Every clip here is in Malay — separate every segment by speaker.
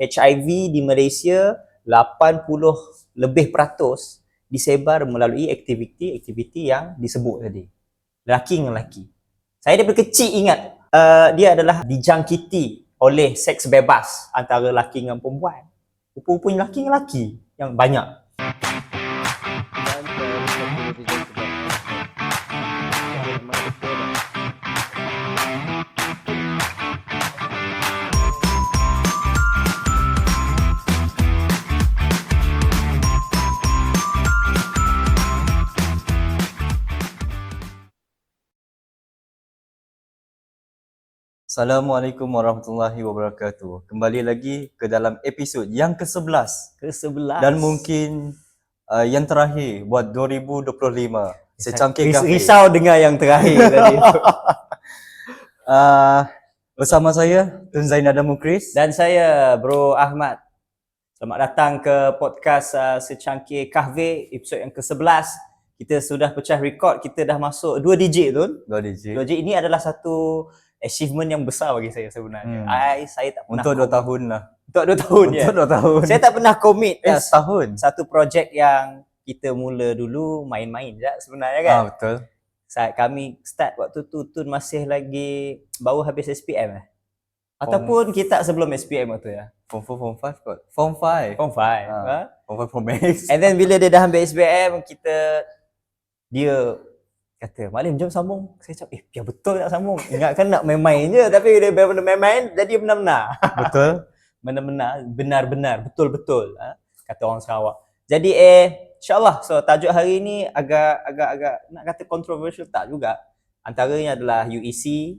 Speaker 1: HIV di Malaysia 80 lebih peratus disebar melalui aktiviti-aktiviti yang disebut tadi. Lelaki dengan lelaki. Saya daripada kecil ingat dia adalah dijangkiti oleh seks bebas antara lelaki dengan perempuan. Rupa-rupanya lelaki dengan lelaki yang banyak.
Speaker 2: Assalamualaikum warahmatullahi wabarakatuh. Kembali lagi ke dalam episod yang ke-11 dan mungkin yang terakhir buat 2025. Secangkir Cafe.
Speaker 1: Risau dengar yang terakhir tadi.
Speaker 2: Bersama saya Tun Zainada Mukris
Speaker 1: Dan saya Bro Ahmad. Selamat datang ke podcast Secangkir Cafe episod yang ke-11. Kita sudah pecah rekod, kita dah masuk 2 digit tu.
Speaker 2: 2 digit.
Speaker 1: 2 digit ini adalah satu achievement yang besar bagi saya sebenarnya. Saya tak pernah
Speaker 2: Untuk 2 tahun lah.
Speaker 1: Untuk 2 tahun ya.
Speaker 2: Untuk 2 tahun.
Speaker 1: Saya tak pernah commit
Speaker 2: setahun.
Speaker 1: satu projek yang kita mula dulu main-main je sebenarnya kan.
Speaker 2: Betul.
Speaker 1: Saat kami start waktu tu Tun masih lagi baru habis SPM ataupun kita sebelum SPM waktu ya.
Speaker 2: Form 4, Form 5 kot. Form 5.
Speaker 1: Form 5.
Speaker 2: Form 5 Form Max.
Speaker 1: And then bila dia dah ambil SPM, dia kata, "Malim jom sambung." Saya cakap, biar betul tak sambung. Ingatkan nak main-main je, tapi dia benar-benar main-main jadi benar-benar.
Speaker 2: Betul.
Speaker 1: Benar-benar, betul-betul. Kata orang Sarawak. Jadi insyaAllah, so tajuk hari ni agak nak kata controversial tak juga. Antaranya adalah UEC,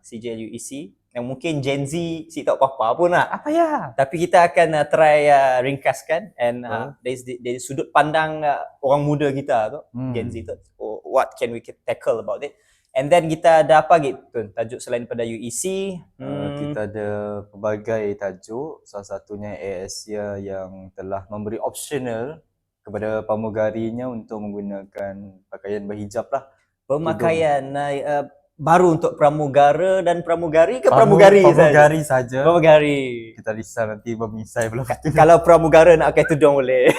Speaker 1: CJL UEC, yang mungkin Gen Z si tak apa-apa pun lah.
Speaker 2: Apa ya?
Speaker 1: Tapi kita akan try ringkaskan and dari sudut pandang orang muda kita tu, Gen Z tu, what can we tackle about it. And then kita ada apa gitu tajuk selain pada UEC?
Speaker 2: Kita ada pelbagai tajuk, salah satunya AirAsia yang telah memberi optional kepada pramugarinya untuk menggunakan pakaian berhijab lah.
Speaker 1: Pemakaian baru untuk pramugara dan pramugari ke pramugari
Speaker 2: saja.
Speaker 1: Pramugari.
Speaker 2: Kita risau nanti bermisai belum.
Speaker 1: Kalau pramugara nak pakai tudung boleh.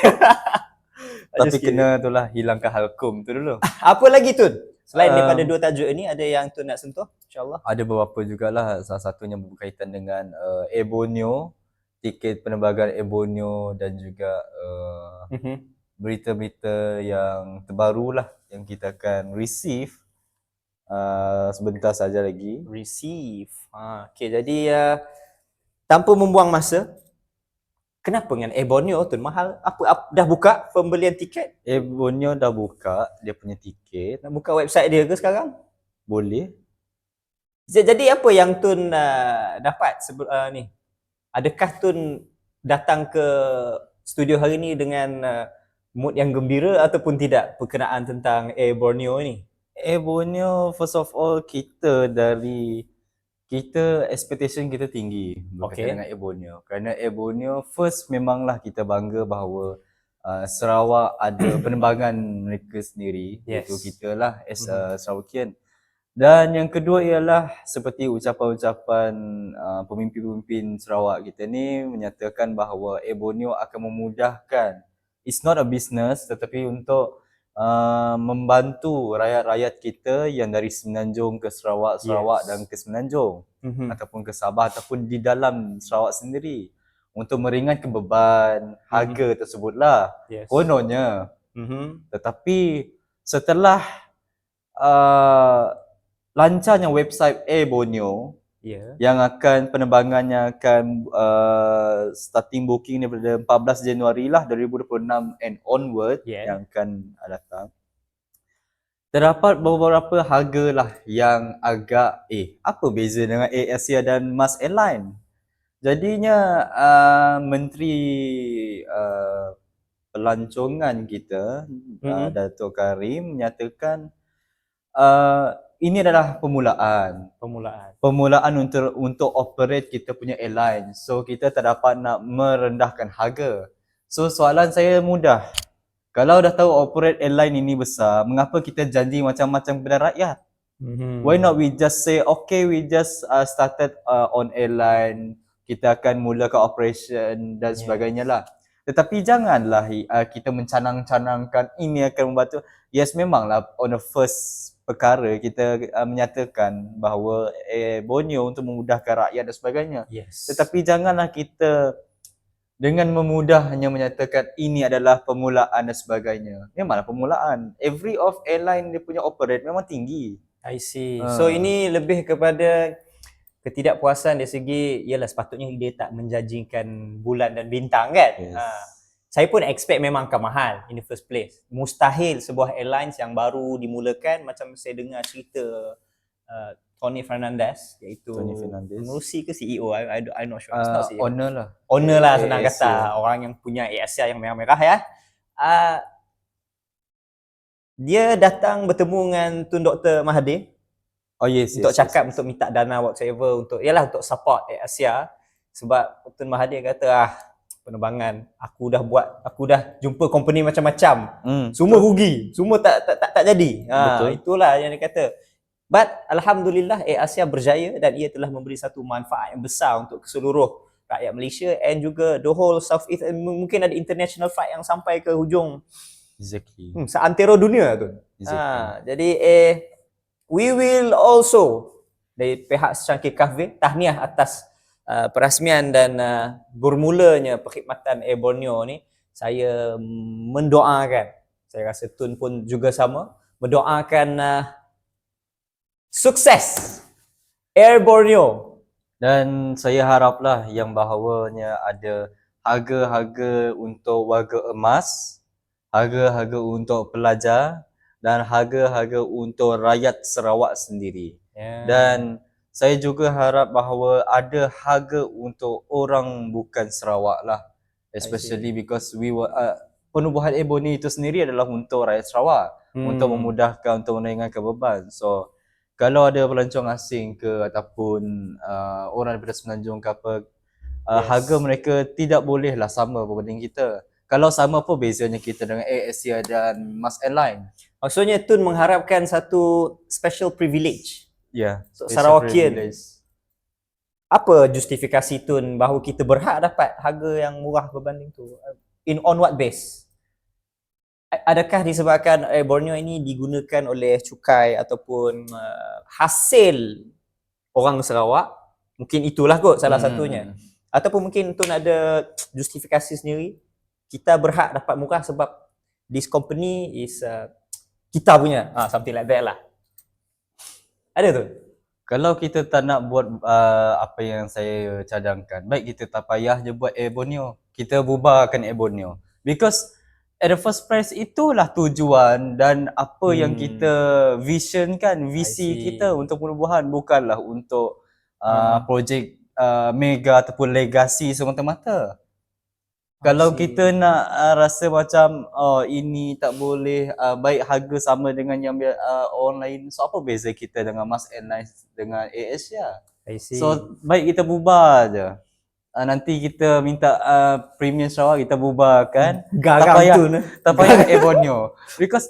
Speaker 2: Tapi kena itulah hilangkan halkum tu dulu.
Speaker 1: Apa lagi Tun? Selain daripada 2 tajuk ini, ada yang Tun nak sentuh? InsyaAllah.
Speaker 2: Ada beberapa jugalah, salah satunya berkaitan dengan Air Borneo, tiket penerbangan Air Borneo dan juga berita-berita yang terbaru lah yang kita akan receive sebentar saja lagi.
Speaker 1: Okay, jadi tanpa membuang masa, kenapa dengan Air Borneo tu mahal? Apa dah buka pembelian tiket?
Speaker 2: Air Borneo dah buka dia punya tiket.
Speaker 1: Nak buka website dia ke sekarang?
Speaker 2: Boleh.
Speaker 1: Jadi apa yang Tun dapat ni? Adakah Tun datang ke studio hari ni dengan mood yang gembira ataupun tidak berkenaan tentang Air Borneo ni?
Speaker 2: Air Borneo, first of all, kita expectation kita tinggi berkaitan dengan Air Borneo. Kerana Air Borneo, first memanglah kita bangga bahawa Sarawak ada penerbangan mereka sendiri.
Speaker 1: Yes.
Speaker 2: Itu kita lah as a Sarawakian. Dan yang kedua ialah seperti ucapan-ucapan pemimpin-pemimpin Sarawak kita ni menyatakan bahawa Air Borneo akan memudahkan, it's not a business, tetapi untuk membantu rakyat-rakyat kita yang dari Semenanjung ke Sarawak dan ke Semenanjung ataupun ke Sabah ataupun di dalam Sarawak sendiri untuk meringankan beban harga tersebutlah. Kononnya. Tetapi setelah lancarnya website Air Borneo yang akan penerbangannya akan starting booking daripada 14 Januari lah 2026 and onward yang akan datang. Terdapat beberapa harga lah yang agak apa beza dengan AirAsia dan Mas Airline. Jadinya Menteri Pelancongan kita Datuk Karim menyatakan ini adalah permulaan untuk operate kita punya airline. So kita tak dapat nak merendahkan harga. So soalan saya mudah. Kalau dah tahu operate airline ini besar, mengapa kita janji macam-macam kepada rakyat? Why not we just say okay, we just started on airline kita akan mulakan operation dan sebagainya lah. Tetapi janganlah kita mencanang-canangkan ini akan membantu. Yes, memanglah on the first perkara kita menyatakan bahawa Borneo untuk memudahkan rakyat dan sebagainya.
Speaker 1: Yes.
Speaker 2: Tetapi janganlah kita dengan memudahnya menyatakan ini adalah permulaan dan sebagainya. Memanglah permulaan. Every of airline dia punya operate memang tinggi.
Speaker 1: I see. So ini lebih kepada ketidakpuasan dari segi, ialah sepatutnya dia tak menjanjikan bulan dan bintang kan.
Speaker 2: Yes.
Speaker 1: Saya pun expect memang akan mahal in the first place. Mustahil sebuah airlines yang baru dimulakan, macam saya dengar cerita Tony Fernandez, iaitu
Speaker 2: Tony Fernandez.
Speaker 1: pengurusi ke CEO, I'm not sure. It's not CEO.
Speaker 2: Owner lah.
Speaker 1: Owner lah senang
Speaker 2: AirAsia.
Speaker 1: kata, orang yang punya AirAsia yang merah-merah ya. Dia datang bertemu dengan Tun Dr. Mahathir
Speaker 2: Oh yes,
Speaker 1: untuk
Speaker 2: yes,
Speaker 1: cakap,
Speaker 2: yes.
Speaker 1: untuk minta dana whatsoever, untuk untuk support AirAsia. Sebab Tun Mahathir kata, penerbangan aku dah jumpa company macam-macam, semua rugi, semua tak jadi.
Speaker 2: Betul.
Speaker 1: Itulah yang dia kata. But alhamdulillah AirAsia berjaya dan ia telah memberi satu manfaat yang besar untuk seluruh rakyat Malaysia and juga the whole Southeast, mungkin ada international flight yang sampai ke hujung
Speaker 2: Exactly.
Speaker 1: seantero dunia tu.
Speaker 2: Exactly.
Speaker 1: Jadi we will also dari pihak secangkir kahwin tahniah atas perasmian dan bermulanya perkhidmatan Air Borneo ni. Saya mendoakan, saya rasa Tun pun juga sama, mendoakan sukses Air Borneo.
Speaker 2: Dan saya haraplah yang bahawanya ada harga-harga untuk warga emas, harga-harga untuk pelajar dan harga-harga untuk rakyat Sarawak sendiri. Dan saya juga harap bahawa ada harga untuk orang bukan Sarawak lah. Especially because we were penubuhan Air Borneo itu sendiri adalah untuk rakyat Sarawak, untuk memudahkan, untuk meringankan beban. So kalau ada pelancong asing ke ataupun orang daripada Semenanjung ke apa, harga mereka tidak bolehlah sama berbanding kita. Kalau sama apa bezanya kita dengan AirAsia dan Mas Airline?
Speaker 1: Maksudnya Tun mengharapkan satu special privilege.
Speaker 2: Ya,
Speaker 1: So, Sarawakian. Apa justifikasi Tun bahawa kita berhak dapat harga yang murah berbanding tu? On what base? Adakah disebabkan Borneo ini digunakan oleh cukai ataupun hasil orang Sarawak? Mungkin itulah kot salah satunya. Ataupun mungkin Tun ada justifikasi sendiri, kita berhak dapat murah sebab this company is kita punya, something like that lah. Ada tu?
Speaker 2: Kalau kita tak nak buat apa yang saya cadangkan, baik kita tak payah je buat Air Borneo. Kita bubarkan Air Borneo. Because at the first place itulah tujuan dan apa yang kita visionkan, visi kita untuk penubuhan, bukanlah untuk projek mega ataupun legasi semata-mata. Kalau kita nak rasa macam ini tak boleh, baik harga sama dengan yang orang lain, so apa beza kita dengan Mas Airlines dengan AirAsia? So baik kita bubar je. Nanti kita minta Premium Sarawak kita bubarkan, tak payah Air Borneo. Because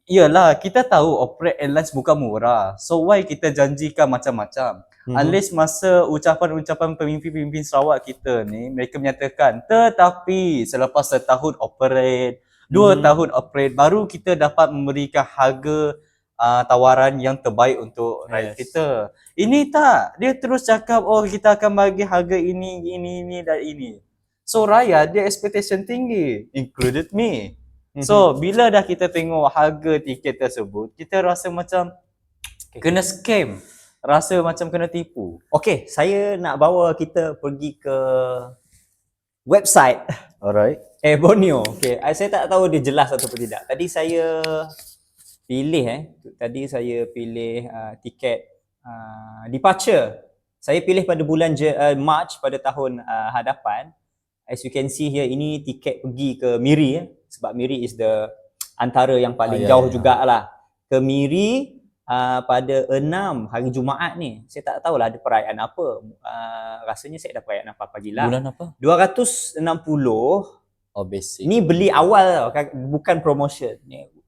Speaker 2: iyalah kita tahu operate airlines bukan murah. So why kita janjikan macam-macam? Unless masa ucapan-ucapan pemimpin-pemimpin Sarawak kita ni mereka menyatakan, tetapi selepas setahun operate, 2 tahun operate, baru kita dapat memberikan harga tawaran yang terbaik untuk rakyat kita. Ini tak, dia terus cakap kita akan bagi harga ini dan ini. So rakyat dia expectation tinggi, included me. So bila dah kita tengok harga tiket tersebut, kita rasa macam kena scam, rasa macam kena tipu.
Speaker 1: Okay, saya nak bawa kita pergi ke website
Speaker 2: Alright.
Speaker 1: Air Borneo. Okay, saya tak tahu dia jelas ataupun tidak. Tadi saya pilih tiket departure. Saya pilih pada bulan March pada tahun hadapan. As you can see here, ini tiket pergi ke Miri, sebab Miri is the antara yang paling jauh jugalah. Ke Miri pada 6 hari Jumaat ni. Saya tak tahulah ada perayaan apa. Rasanya saya ada perayaan apa pagilah.
Speaker 2: Bulan apa?
Speaker 1: 260.
Speaker 2: Basic.
Speaker 1: Ni beli awal tau, bukan promotion.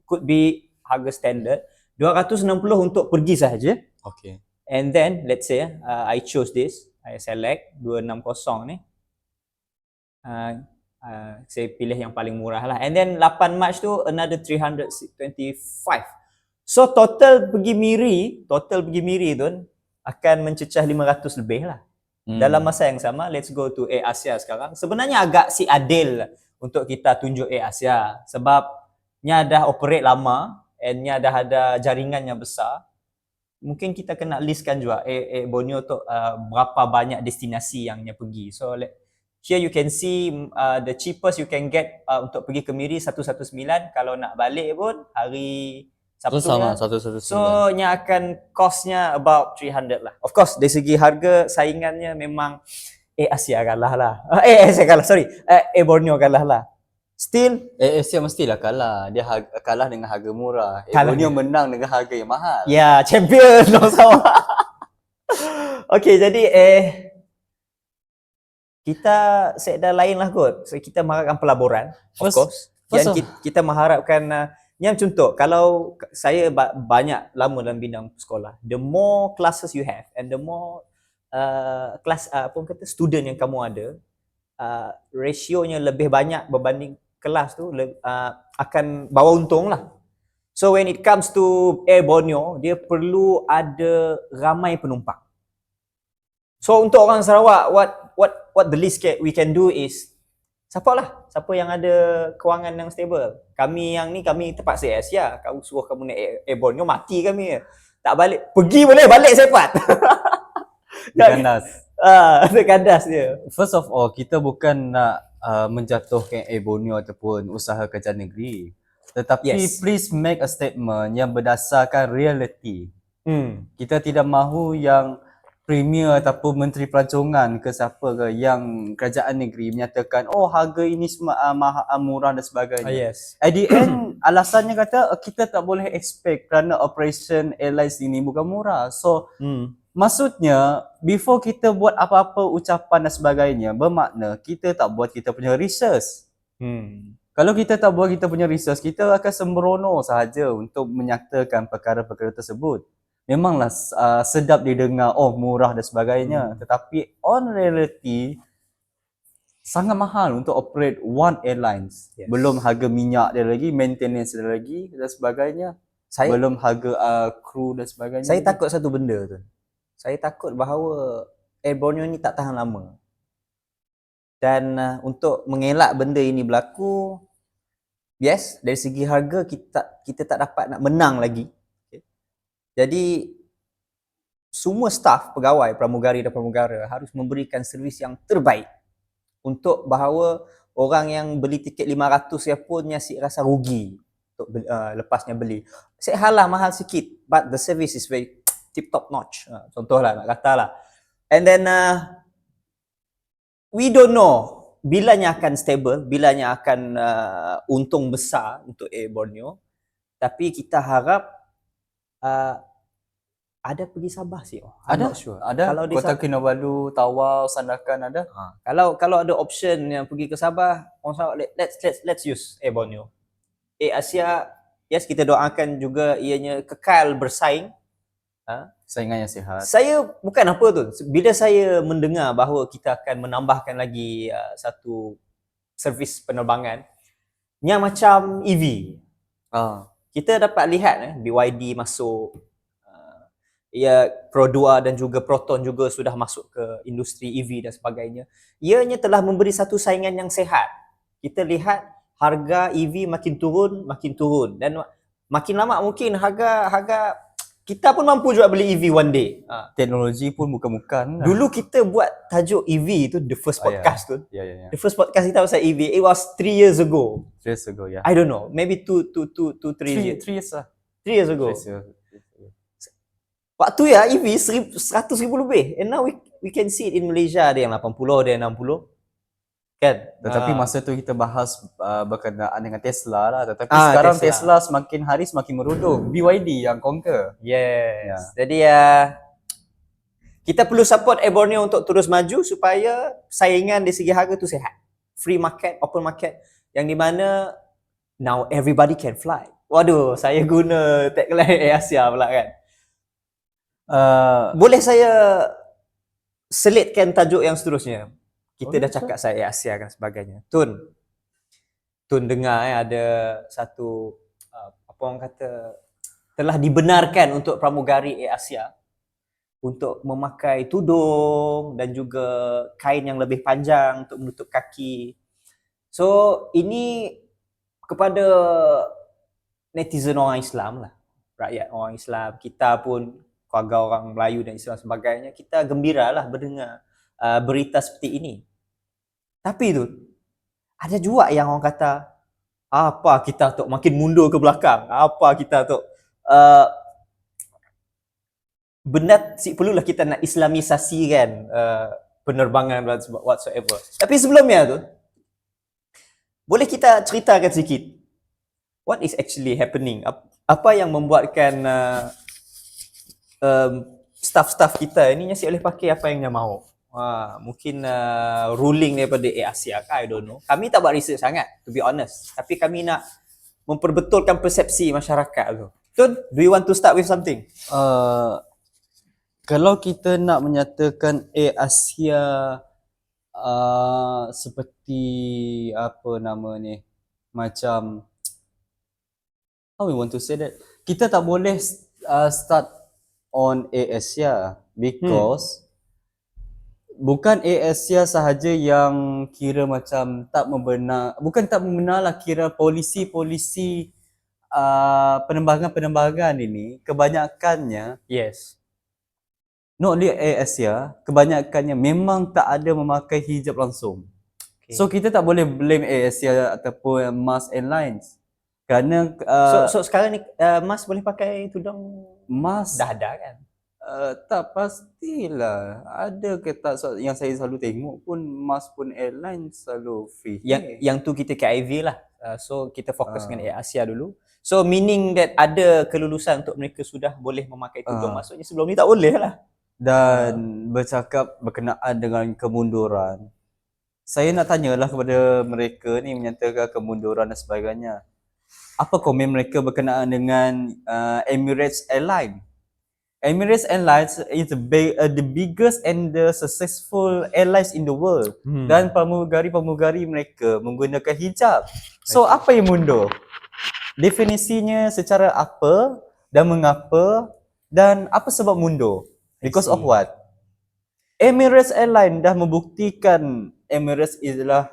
Speaker 1: Could be harga standard. 260 untuk pergi sahaja.
Speaker 2: Okay.
Speaker 1: And then let's say I chose this. I select 260 ni. Saya pilih yang paling murah lah. And then 8 Mac tu another 325. So total pergi Miri tu akan mencecah 500 lebih lah. Dalam masa yang sama, let's go to Air Asia sekarang. Sebenarnya agak si adil untuk kita tunjuk Air Asia sebab nya dah operate lama and nya dah ada jaringan yang besar. Mungkin kita kena listkan juga Air Borneo tu berapa banyak destinasi yang nya pergi. So here you can see the cheapest you can get untuk pergi ke Miri 119. Kalau nak balik pun hari Sabtu
Speaker 2: sama
Speaker 1: nya.
Speaker 2: 119.
Speaker 1: So nya akan costnya about 300 lah. Of course dari segi harga saingannya memang Asia kalah lah. Asia kalah, sorry. Borneo kalah lah. Still
Speaker 2: Asia mestilah kalah. Dia kalah dengan harga murah.
Speaker 1: Kalah
Speaker 2: Borneo menang dengan harga yang mahal.
Speaker 1: ya, champion dong sama. Okay, jadi kita sekadar lain lah kot. So kita mengharapkan pelaburan, of course.
Speaker 2: first
Speaker 1: Yang kita mengharapkan yang contoh, kalau saya banyak lama dalam bidang sekolah, the more classes you have and the more student yang kamu ada, rasionya lebih banyak berbanding kelas tu akan bawa untung lah. So when it comes to Air Borneo, dia perlu ada ramai penumpang. So untuk orang Sarawak, what the least we can do is support lah. Siapa yang ada kewangan yang stable. Kami yang ni, kami terpaksa Asia. Kau suruh kamu naik Air Borneo, mati kami. Tak balik. Pergi boleh, balik cepat.
Speaker 2: Kandas.
Speaker 1: Kandas dia.
Speaker 2: First of all, kita bukan nak menjatuhkan Air Borneo ataupun usaha kerajaan negeri. Tetapi please make a statement yang berdasarkan reality. Kita tidak mahu yang Premier ataupun Menteri Pelancongan ke siapa ke yang kerajaan negeri menyatakan harga ini murah dan sebagainya. At the end alasannya kata kita tak boleh expect kerana operation airlines ini bukan murah. So maksudnya before kita buat apa-apa ucapan dan sebagainya, bermakna kita tak buat kita punya research. Kalau kita tak buat kita punya research, kita akan sembrono sahaja untuk menyatakan perkara-perkara tersebut. Memanglah sedap didengar, murah dan sebagainya. Tetapi on reality, sangat mahal untuk operate one airlines. Belum harga minyak dia lagi, maintenance dia lagi dan sebagainya. Belum harga kru dan sebagainya.
Speaker 1: Saya takut satu benda tu. Saya takut bahawa Air Borneo ni tak tahan lama. Dan untuk mengelak benda ini berlaku, dari segi harga kita tak dapat nak menang lagi. Jadi semua staf, pegawai, pramugari dan pramugara harus memberikan servis yang terbaik untuk bahawa orang yang beli tiket 500 ya pun nasi rasa rugi untuk lepasnya beli. Saya halah mahal sikit, but the service is very tip top notch. Contohlah nak kata lah. And then we don't know bilanya akan stable, bilanya akan untung besar untuk Air Borneo. Tapi kita harap ada pergi Sabah sih.
Speaker 2: Ada, sure. Ada. Kalau Kota Kinabalu, Tawau, Sandakan ada.
Speaker 1: Kalau ada option yang pergi ke Sabah, let's use Air Borneo. Air Asia, kita doakan juga ianya kekal bersaing.
Speaker 2: Saingan yang sihat.
Speaker 1: Saya bukan apa tu. Bila saya mendengar bahawa kita akan menambahkan lagi satu servis penerbangan yang macam EV. Kita dapat lihat BYD masuk, Pro 2 dan juga Proton juga sudah masuk ke industri EV dan sebagainya. Ianya telah memberi satu saingan yang sehat. Kita lihat harga EV makin turun dan makin lama mungkin harga kita pun mampu juga beli EV one day.
Speaker 2: Teknologi pun bukan-bukan.
Speaker 1: Dulu kita buat tajuk EV tu, the first podcast tu. The first podcast kita pasal EV, it was 3 years ago.
Speaker 2: 3 years ago,
Speaker 1: I don't know, maybe 3 years.
Speaker 2: 3 years lah.
Speaker 1: 3 years ago. Waktu ya EV 100,000 lebih. And now we can see it in Malaysia, ada yang 80, ada yang 60. Kan?
Speaker 2: Tetapi masa tu kita bahas berkenaan dengan Tesla lah. Tetapi sekarang Tesla semakin hari semakin merudum. BYD yang conquer.
Speaker 1: Jadi kita perlu support Air Borneo untuk terus maju supaya saingan di segi harga tu sihat. Free market, open market, yang di mana now everybody can fly. Waduh, saya guna tagline Air Asia pula kan. Boleh saya selitkan tajuk yang seterusnya. Kita
Speaker 2: Boleh,
Speaker 1: dah cakap saya Asia dan sebagainya. Tun dengar ada satu apa orang kata, telah dibenarkan untuk pramugari Asia untuk memakai tudung dan juga kain yang lebih panjang untuk menutup kaki. So ini kepada netizen orang Islam lah, rakyat orang Islam, kita pun keluarga orang Melayu dan Islam sebagainya, kita gembiralah mendengar berita seperti ini. Tapi tu ada juga yang orang kata, apa kita tu makin mundur ke belakang, apa kita tu benar perlulah kita nak islamisasikan penerbangan whatsoever. Tapi sebelumnya tu, boleh kita ceritakan sikit what is actually happening, apa yang membuatkan staff-staff kita ni masih boleh pakai apa yang dia mahu. Mungkin ruling daripada Asia ke, I don't know. Kami tak buat research sangat, to be honest. Tapi kami nak memperbetulkan persepsi masyarakat tu. Tun, do you want to start with something?
Speaker 2: Kalau kita nak menyatakan Asia seperti apa nama ni, macam how we want to say that, kita tak boleh start on Asia because bukan Asia sahaja yang kira macam tak membenar, bukan tak membenarlah, kira polisi-polisi penerbangan ini kebanyakannya,
Speaker 1: Yes.
Speaker 2: not only Asia, kebanyakannya memang tak ada memakai hijab langsung.
Speaker 1: Okay.
Speaker 2: So kita tak boleh blame Asia ataupun Mars Airlines. Kerana
Speaker 1: so sekarang ni Mas boleh pakai tudung
Speaker 2: Mars
Speaker 1: dah ada kan?
Speaker 2: tak pastilah. Ada ke tak, yang saya selalu tengok pun Mars pun Airlines selalu free.
Speaker 1: Yang tu kita KIV lah. So kita fokus dengan Air Asia dulu. So meaning that ada kelulusan untuk mereka sudah boleh memakai tudung. Maksudnya sebelum ni tak boleh lah.
Speaker 2: Dan bercakap berkenaan dengan kemunduran, saya nak tanyalah kepada mereka ni menyatakan kemunduran dan sebagainya. Apa komen mereka berkenaan dengan Emirates Airlines? Emirates Airlines is the biggest and the successful airlines in the world. Dan pramugari-pramugari mereka menggunakan hijab. So apa yang mundur? Definisinya secara apa dan mengapa, dan apa sebab mundur? Because of what? Emirates Airlines dah membuktikan Emirates ialah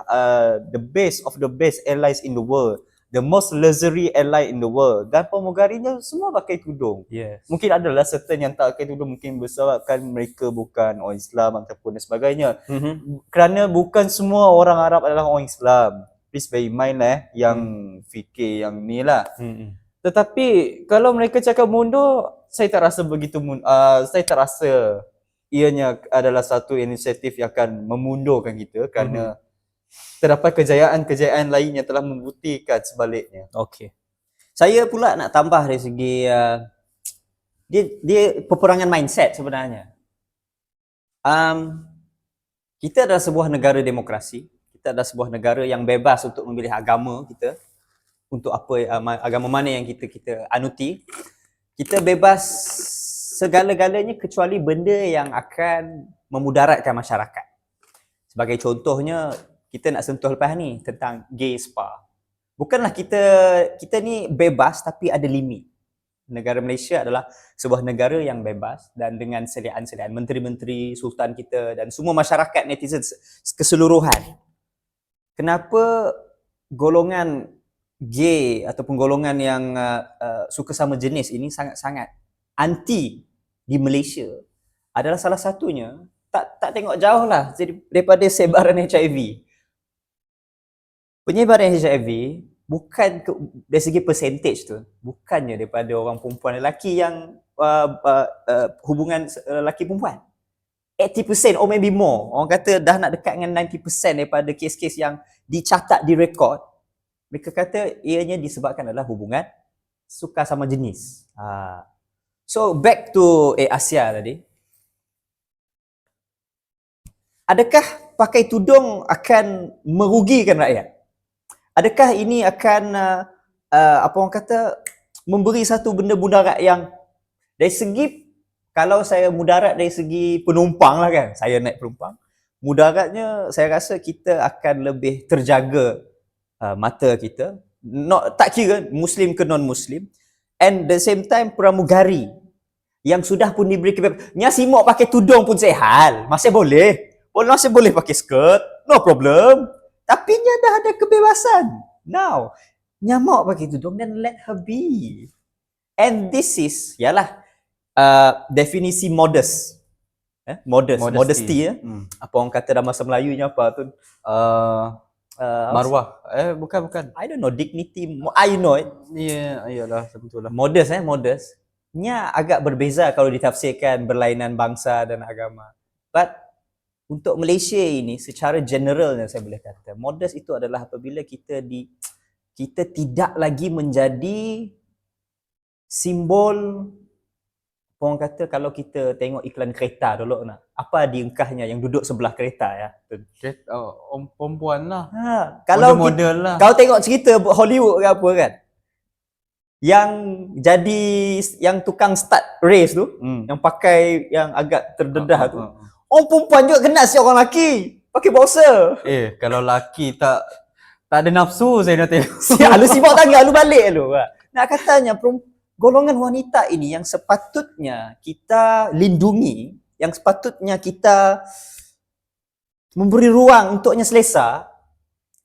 Speaker 2: the best of the best airlines in the world, the most luxury airline in the world, dan pramugarinya semua pakai tudung.
Speaker 1: Yes.
Speaker 2: Mungkin adalah certain yang tak pakai tudung, mungkin bersebabkan mereka bukan orang Islam ataupun dan sebagainya. Kerana bukan semua orang Arab adalah orang Islam. Please bear in mind yang fikir yang ni lah. Tetapi kalau mereka cakap mundur, saya tak rasa begitu saya tak rasa ianya adalah satu inisiatif yang akan memundurkan kita, kerana terdapat kejayaan-kejayaan lain yang telah membuktikan sebaliknya.
Speaker 1: Okay. Saya pula nak tambah dari segi dia peperangan mindset sebenarnya. Kita adalah sebuah negara demokrasi. Kita adalah sebuah negara yang bebas untuk memilih agama kita, untuk apa agama mana yang kita anuti. Kita bebas segala-galanya kecuali benda yang akan memudaratkan masyarakat. Sebagai contohnya, kita nak sentuh lepas ni tentang gay spa. Bukanlah kita ni bebas, tapi ada limit. Negara Malaysia adalah sebuah negara yang bebas, dan dengan sediaan-sediaan menteri-menteri, sultan kita dan semua masyarakat netizen keseluruhan. Kenapa golongan gay ataupun golongan yang suka sama jenis ini sangat-sangat anti di Malaysia? Adalah salah satunya, tak tengok jauh lah daripada sebaran HIV. Penyebaran HIV bukan dari segi percentage tu, bukannya daripada orang perempuan lelaki yang hubungan lelaki perempuan. 80% or maybe more. Orang kata dah nak dekat dengan 90% daripada kes-kes yang dicatat, direkod. Mereka kata ianya disebabkan adalah hubungan suka sama jenis. So back to Asia tadi. Adakah pakai tudung akan merugikan rakyat? Adakah ini akan apa orang kata memberi satu benda mudarat yang dari segi kalau saya mudarat dari segi penumpang lah kan, saya naik penumpang, mudaratnya saya rasa kita akan lebih terjaga mata kita, tak kira Muslim ke non-Muslim, and the same time pramugari yang sudah pun diberi kebebasan. Nya simok pakai tudung pun sehal, masih boleh. Masih boleh pakai skirt, no problem. Tapi nya dah ada kebebasan. Now, nya mau pakai tudung dan let her be. And this is, yalah, definisi modest. Modesty ya. Apa orang kata dalam bahasa Melayunya apa tu?
Speaker 2: Marwah. Bukan.
Speaker 1: I don't know, dignity. I know it.
Speaker 2: Iyalah, betul lah.
Speaker 1: Modest. Nya agak berbeza kalau ditafsirkan berlainan bangsa dan agama. But untuk Malaysia ini secara generalnya saya boleh kata, modest itu adalah apabila kita tidak lagi menjadi simbol. Orang kata kalau kita tengok iklan kereta dulu apa diengkahnya yang duduk sebelah kereta ya.
Speaker 2: Perempuan lah.
Speaker 1: Kalau
Speaker 2: model lah.
Speaker 1: Kau tengok cerita Hollywood ke apa kan? Yang tukang start race tu, yang pakai yang agak terdedah tu. Orang perempuan juga kena si orang lelaki pakai boxer.
Speaker 2: Kalau lelaki tak ada nafsu saya nak tengok.
Speaker 1: Lu sibuk tangan lu balik lu. Nak katanya golongan wanita ini yang sepatutnya kita lindungi, yang sepatutnya kita memberi ruang untuknya selesa,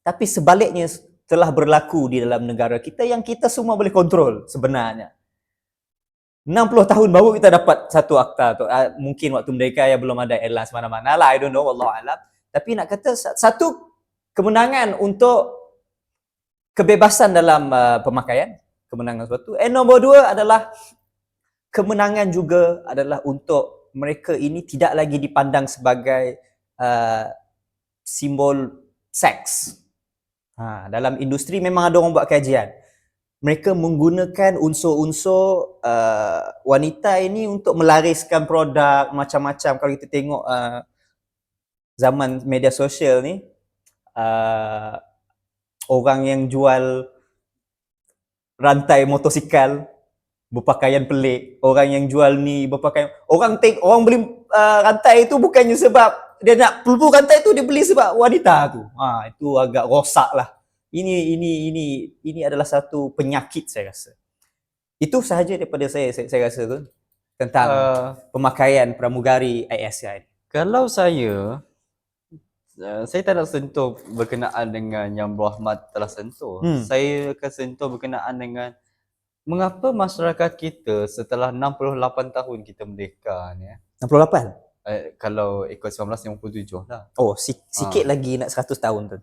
Speaker 1: tapi sebaliknya telah berlaku di dalam negara kita yang kita semua boleh kontrol sebenarnya. 60 tahun baru kita dapat satu akta tu. Mungkin waktu merdeka ya belum ada airlines mana-mana lah, I don't know, wallahu alam. Tapi nak kata satu kemenangan untuk kebebasan dalam pemakaian, kemenangan suatu. Nombor dua adalah kemenangan juga adalah untuk mereka ini tidak lagi dipandang sebagai simbol seks. Dalam industri memang ada orang buat kajian. Mereka menggunakan unsur-unsur wanita ini untuk melariskan produk macam-macam. Kalau kita tengok zaman media sosial ni, orang yang jual rantai motosikal berpakaian pelik, orang yang jual ni berpakaian, orang beli rantai itu bukannya sebab dia nak pelbu rantai tu, dia beli sebab wanita tu. Itu agak rosak lah. Ini adalah satu penyakit saya rasa. Itu sahaja daripada saya rasa tu tentang pemakaian pramugari ISI.
Speaker 2: Kalau saya tak nak sentuh berkenaan dengan yang Berahmat telah sentuh. Saya akan sentuh berkenaan dengan mengapa masyarakat kita setelah 68 tahun kita merdeka ni.
Speaker 1: 68?
Speaker 2: Kalau ikut 1957 lah.
Speaker 1: Sikit lagi nak 100 tahun tu.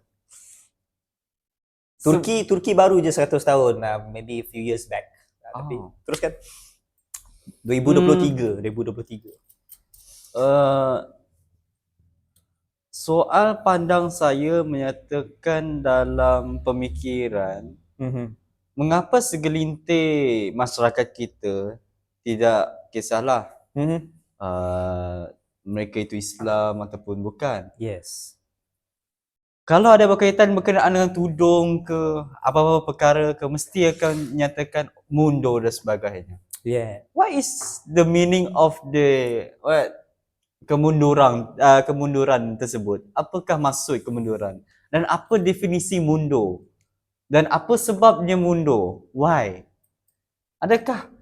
Speaker 1: Turki baru je 100 tahun, maybe a few years back. Tapi teruskan. 2023.
Speaker 2: Soal pandang saya menyatakan dalam pemikiran, mengapa segelintir masyarakat kita, tidak kisahlah mereka itu Islam ataupun bukan.
Speaker 1: Yes.
Speaker 2: Kalau ada berkaitan berkenaan dengan tudung ke apa-apa perkara ke, mesti akan nyatakan mundur dan sebagainya.
Speaker 1: Yeah.
Speaker 2: What is the meaning of kemunduran tersebut? Apakah maksud kemunduran? Dan apa definisi mundur? Dan apa sebabnya mundur? Why? Adakah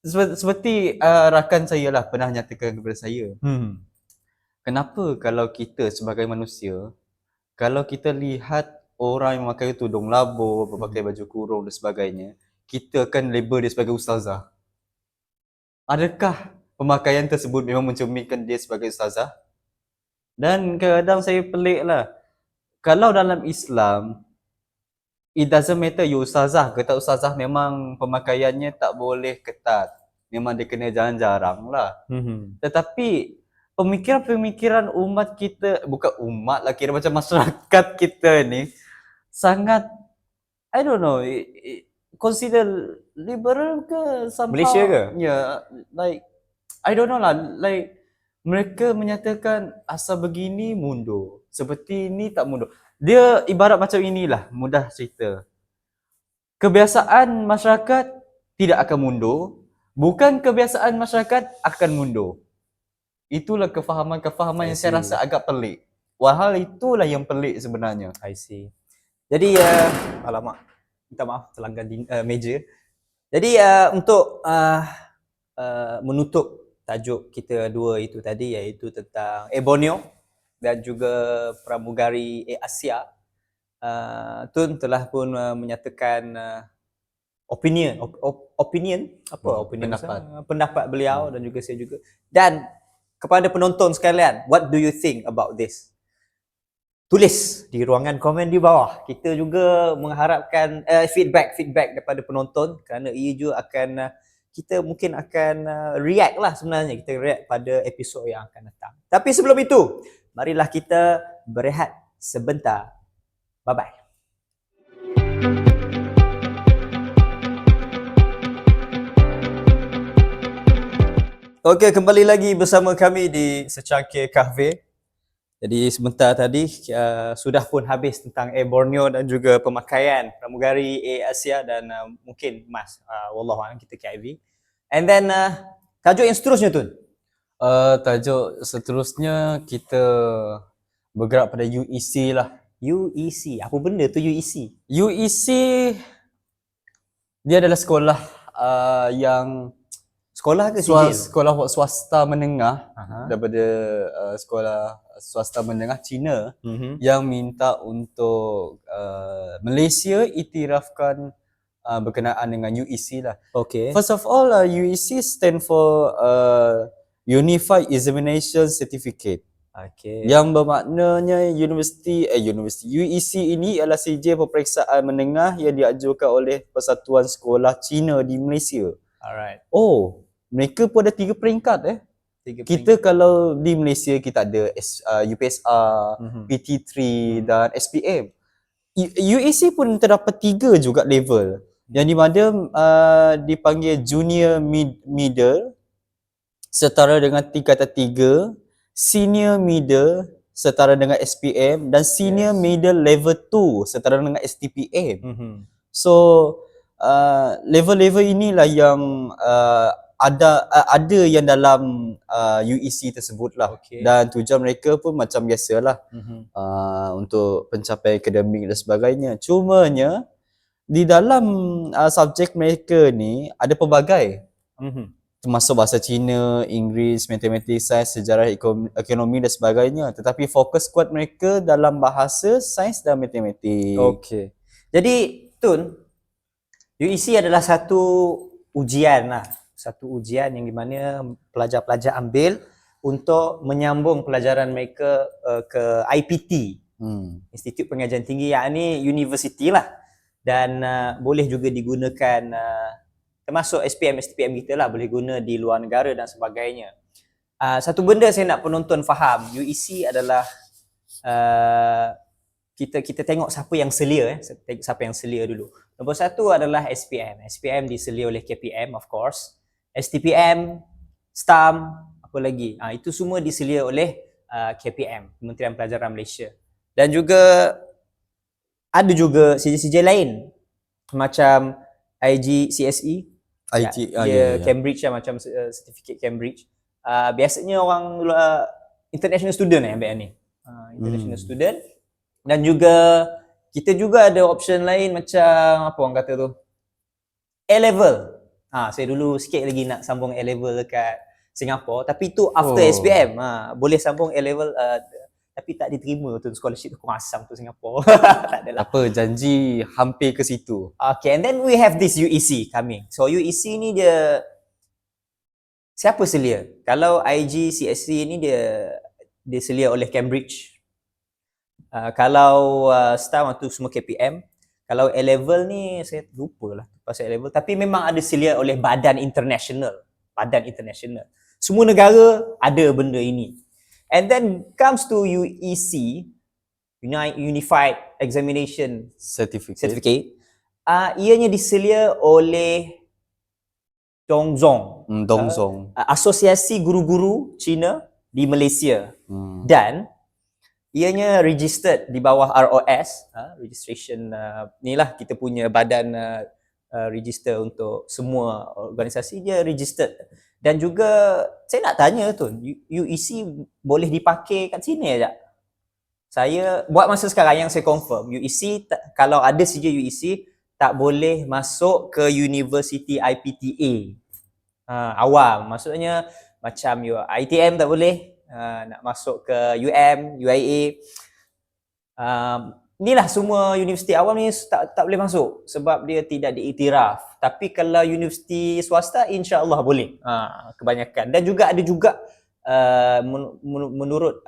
Speaker 2: seperti rakan saya lah pernah nyatakan kepada saya. Kenapa kalau kita sebagai manusia, kalau kita lihat orang yang memakai tudung labu, memakai baju kurung dan sebagainya, kita akan label dia sebagai ustazah. Adakah pemakaian tersebut memang mencerminkan dia sebagai ustazah? Dan kadang saya pelik lah. Kalau dalam Islam, it doesn't matter you ustazah ke tak ustazah, memang pemakaiannya tak boleh ketat. Memang dia kena jarang-jarang lah. Tetapi pemikiran-pemikiran umat kita, bukan umat lah, kira macam masyarakat kita ni, sangat, I don't know, consider liberal ke somehow.
Speaker 1: Malaysia ke?
Speaker 2: Yeah, like, I don't know lah, like, mereka menyatakan asal begini mundur, seperti ini tak mundur. Dia ibarat macam inilah, mudah cerita. Kebiasaan masyarakat tidak akan mundur, Bukan kebiasaan masyarakat akan mundur. Itulah kefahaman-kefahaman
Speaker 1: I
Speaker 2: yang saya
Speaker 1: see.
Speaker 2: rasa agak pelik. Walhal itulah yang pelik sebenarnya.
Speaker 1: I see. Jadi alamak, minta maaf terlanggar di meja. Jadi untuk menutup tajuk kita dua itu tadi, iaitu tentang Borneo dan juga pramugari Asia, Tun telah pun menyatakan opinion
Speaker 2: pendapat.
Speaker 1: pendapat beliau dan juga saya juga. Dan kepada penonton sekalian, what do you think about this? Tulis di ruangan komen di bawah. Kita juga mengharapkan feedback daripada penonton, kerana ia juga akan kita mungkin akan react lah sebenarnya. Kita react pada episod yang akan datang. Tapi sebelum itu, marilah kita berehat sebentar. Bye-bye. Okey, kembali lagi bersama kami di secangkir kahve. Jadi sebentar tadi sudah pun habis tentang Borneo dan juga pemakaian pramugari Asia dan mungkin Mas wallahualam kita KIV. And then tajuk yang seterusnya tu.
Speaker 2: Tajuk seterusnya kita bergerak pada UEC lah.
Speaker 1: UEC. Apa benda tu UEC?
Speaker 2: UEC dia adalah sekolah yang
Speaker 1: Sekolah ke sijil?
Speaker 2: sekolah swasta menengah
Speaker 1: Aha.
Speaker 2: daripada sekolah swasta menengah Cina
Speaker 1: Mhm.
Speaker 2: yang minta untuk Malaysia iktirafkan berkenaan dengan UEC lah.
Speaker 1: Okay.
Speaker 2: First of all, UEC stand for Unified Examination Certificate.
Speaker 1: Okay.
Speaker 2: Yang bermaknanya UEC ini adalah sijil peperiksaan menengah yang diajukan oleh Persatuan Sekolah Cina di Malaysia.
Speaker 1: Alright.
Speaker 2: Oh, mereka pun ada 3 peringkat Kita kalau di Malaysia kita ada UPSR, PT3 dan SPM. UEC pun terdapat 3 juga level. Yang di mana dipanggil Junior Middle setara dengan tingkatan 3, Senior Middle setara dengan SPM dan Senior Middle Level 2 setara dengan STPM. So level-level inilah yang ada yang dalam UEC tersebut lah.
Speaker 1: Okay.
Speaker 2: Dan tujuan mereka pun macam biasalah untuk pencapaian akademik dan sebagainya. Cumanya di dalam subjek mereka ni ada pelbagai. Termasuk bahasa Cina, Inggeris, matematik, sains, sejarah, ekonomi dan sebagainya. Tetapi fokus kuat mereka dalam bahasa, sains dan matematik.
Speaker 1: Okay. Jadi Tun, UEC adalah satu ujian lah. Satu ujian yang di mana pelajar-pelajar ambil untuk menyambung pelajaran mereka ke IPT, Institut Pengajian Tinggi, yang ni universiti lah. Dan boleh juga digunakan termasuk SPM, STPM kita lah, boleh guna di luar negara dan sebagainya. Satu benda saya nak penonton faham, UEC adalah kita tengok siapa yang selia siapa yang selia dulu. Nombor 1 adalah SPM. SPM diselia oleh KPM of course. STPM, STAM, apa lagi? Itu semua diselia oleh KPM, Kementerian Pelajaran Malaysia. Dan juga ada juga sijil-sijil lain macam IGCSE. Dia Cambridge lah, macam sertifikat Cambridge. Biasanya orang international student yang ambil ni. International student. Dan juga kita juga ada option lain macam apa orang kata tu? A-level. Saya dulu sikit lagi nak sambung A-level dekat Singapura, tapi tu after SPM. Boleh sambung A-level tapi tak diterima tu, scholarship tu kurang asam tu Singapura. Tak adalah.
Speaker 2: Apa, janji hampir ke situ.
Speaker 1: Okay, and then we have this UEC coming. So UEC ni dia siapa selia? Kalau IGCSE ni dia selia oleh Cambridge. Kalau STAM tu semua KPM. Kalau A-level ni saya lupa lah pasal A-level, tapi memang ada selia oleh badan international. Semua negara ada benda ini. And then comes to UEC, Unified Examination Certificate. Ianya diselia oleh Dongzong, Asosiasi Guru-Guru Cina di Malaysia. Dan ianya registered di bawah ROS, registration ni lah kita punya badan register untuk semua organisasi, dia registered. Dan juga saya nak tanya tu, UEC boleh dipakai kat sini tak? Saya buat masa sekarang yang saya confirm, UEC kalau ada sijil UEC tak boleh masuk ke University IPTA. Awam, maksudnya macam ITM tak boleh, nak masuk ke UIA. Inilah semua universiti awam ni tak boleh masuk sebab dia tidak diiktiraf. Tapi kalau universiti swasta insya-Allah boleh. Kebanyakan. Dan juga ada juga menurut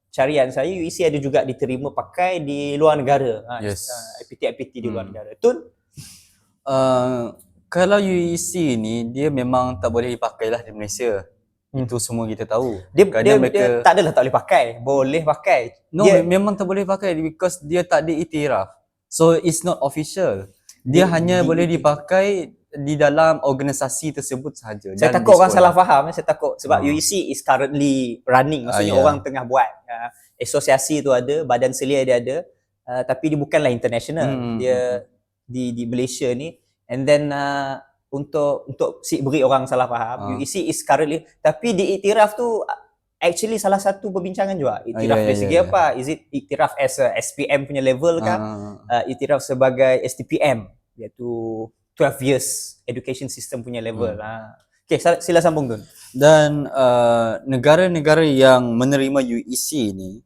Speaker 1: carian saya, UEC ada juga diterima pakai di luar negara.
Speaker 2: Yes.
Speaker 1: IPT di luar negara. Tun?
Speaker 2: Kalau UEC ni dia memang tak boleh dipakai lah di Malaysia. Itu semua kita tahu.
Speaker 1: Dia tak adalah tak boleh pakai. Boleh pakai.
Speaker 2: No, memang tak boleh pakai because dia tak diiktiraf. So it's not official. Dia hanya boleh dipakai di dalam organisasi tersebut sahaja.
Speaker 1: Saya takut orang salah faham. Saya takut sebab UEC is currently running. Maksudnya orang tengah buat. Asosiasi tu ada, badan selia dia ada. Tapi dia bukanlah international. Dia di Malaysia ni. And then untuk beri orang salah faham, UEC is currently, tapi diiktiraf tu actually salah satu perbincangan juga. Iktiraf dari segi apa? Is it iktiraf as a SPM punya level kan? Iktiraf sebagai STPM, iaitu 12 years education system punya level. Okay, sila sambung tu.
Speaker 2: Dan negara-negara yang menerima UEC ni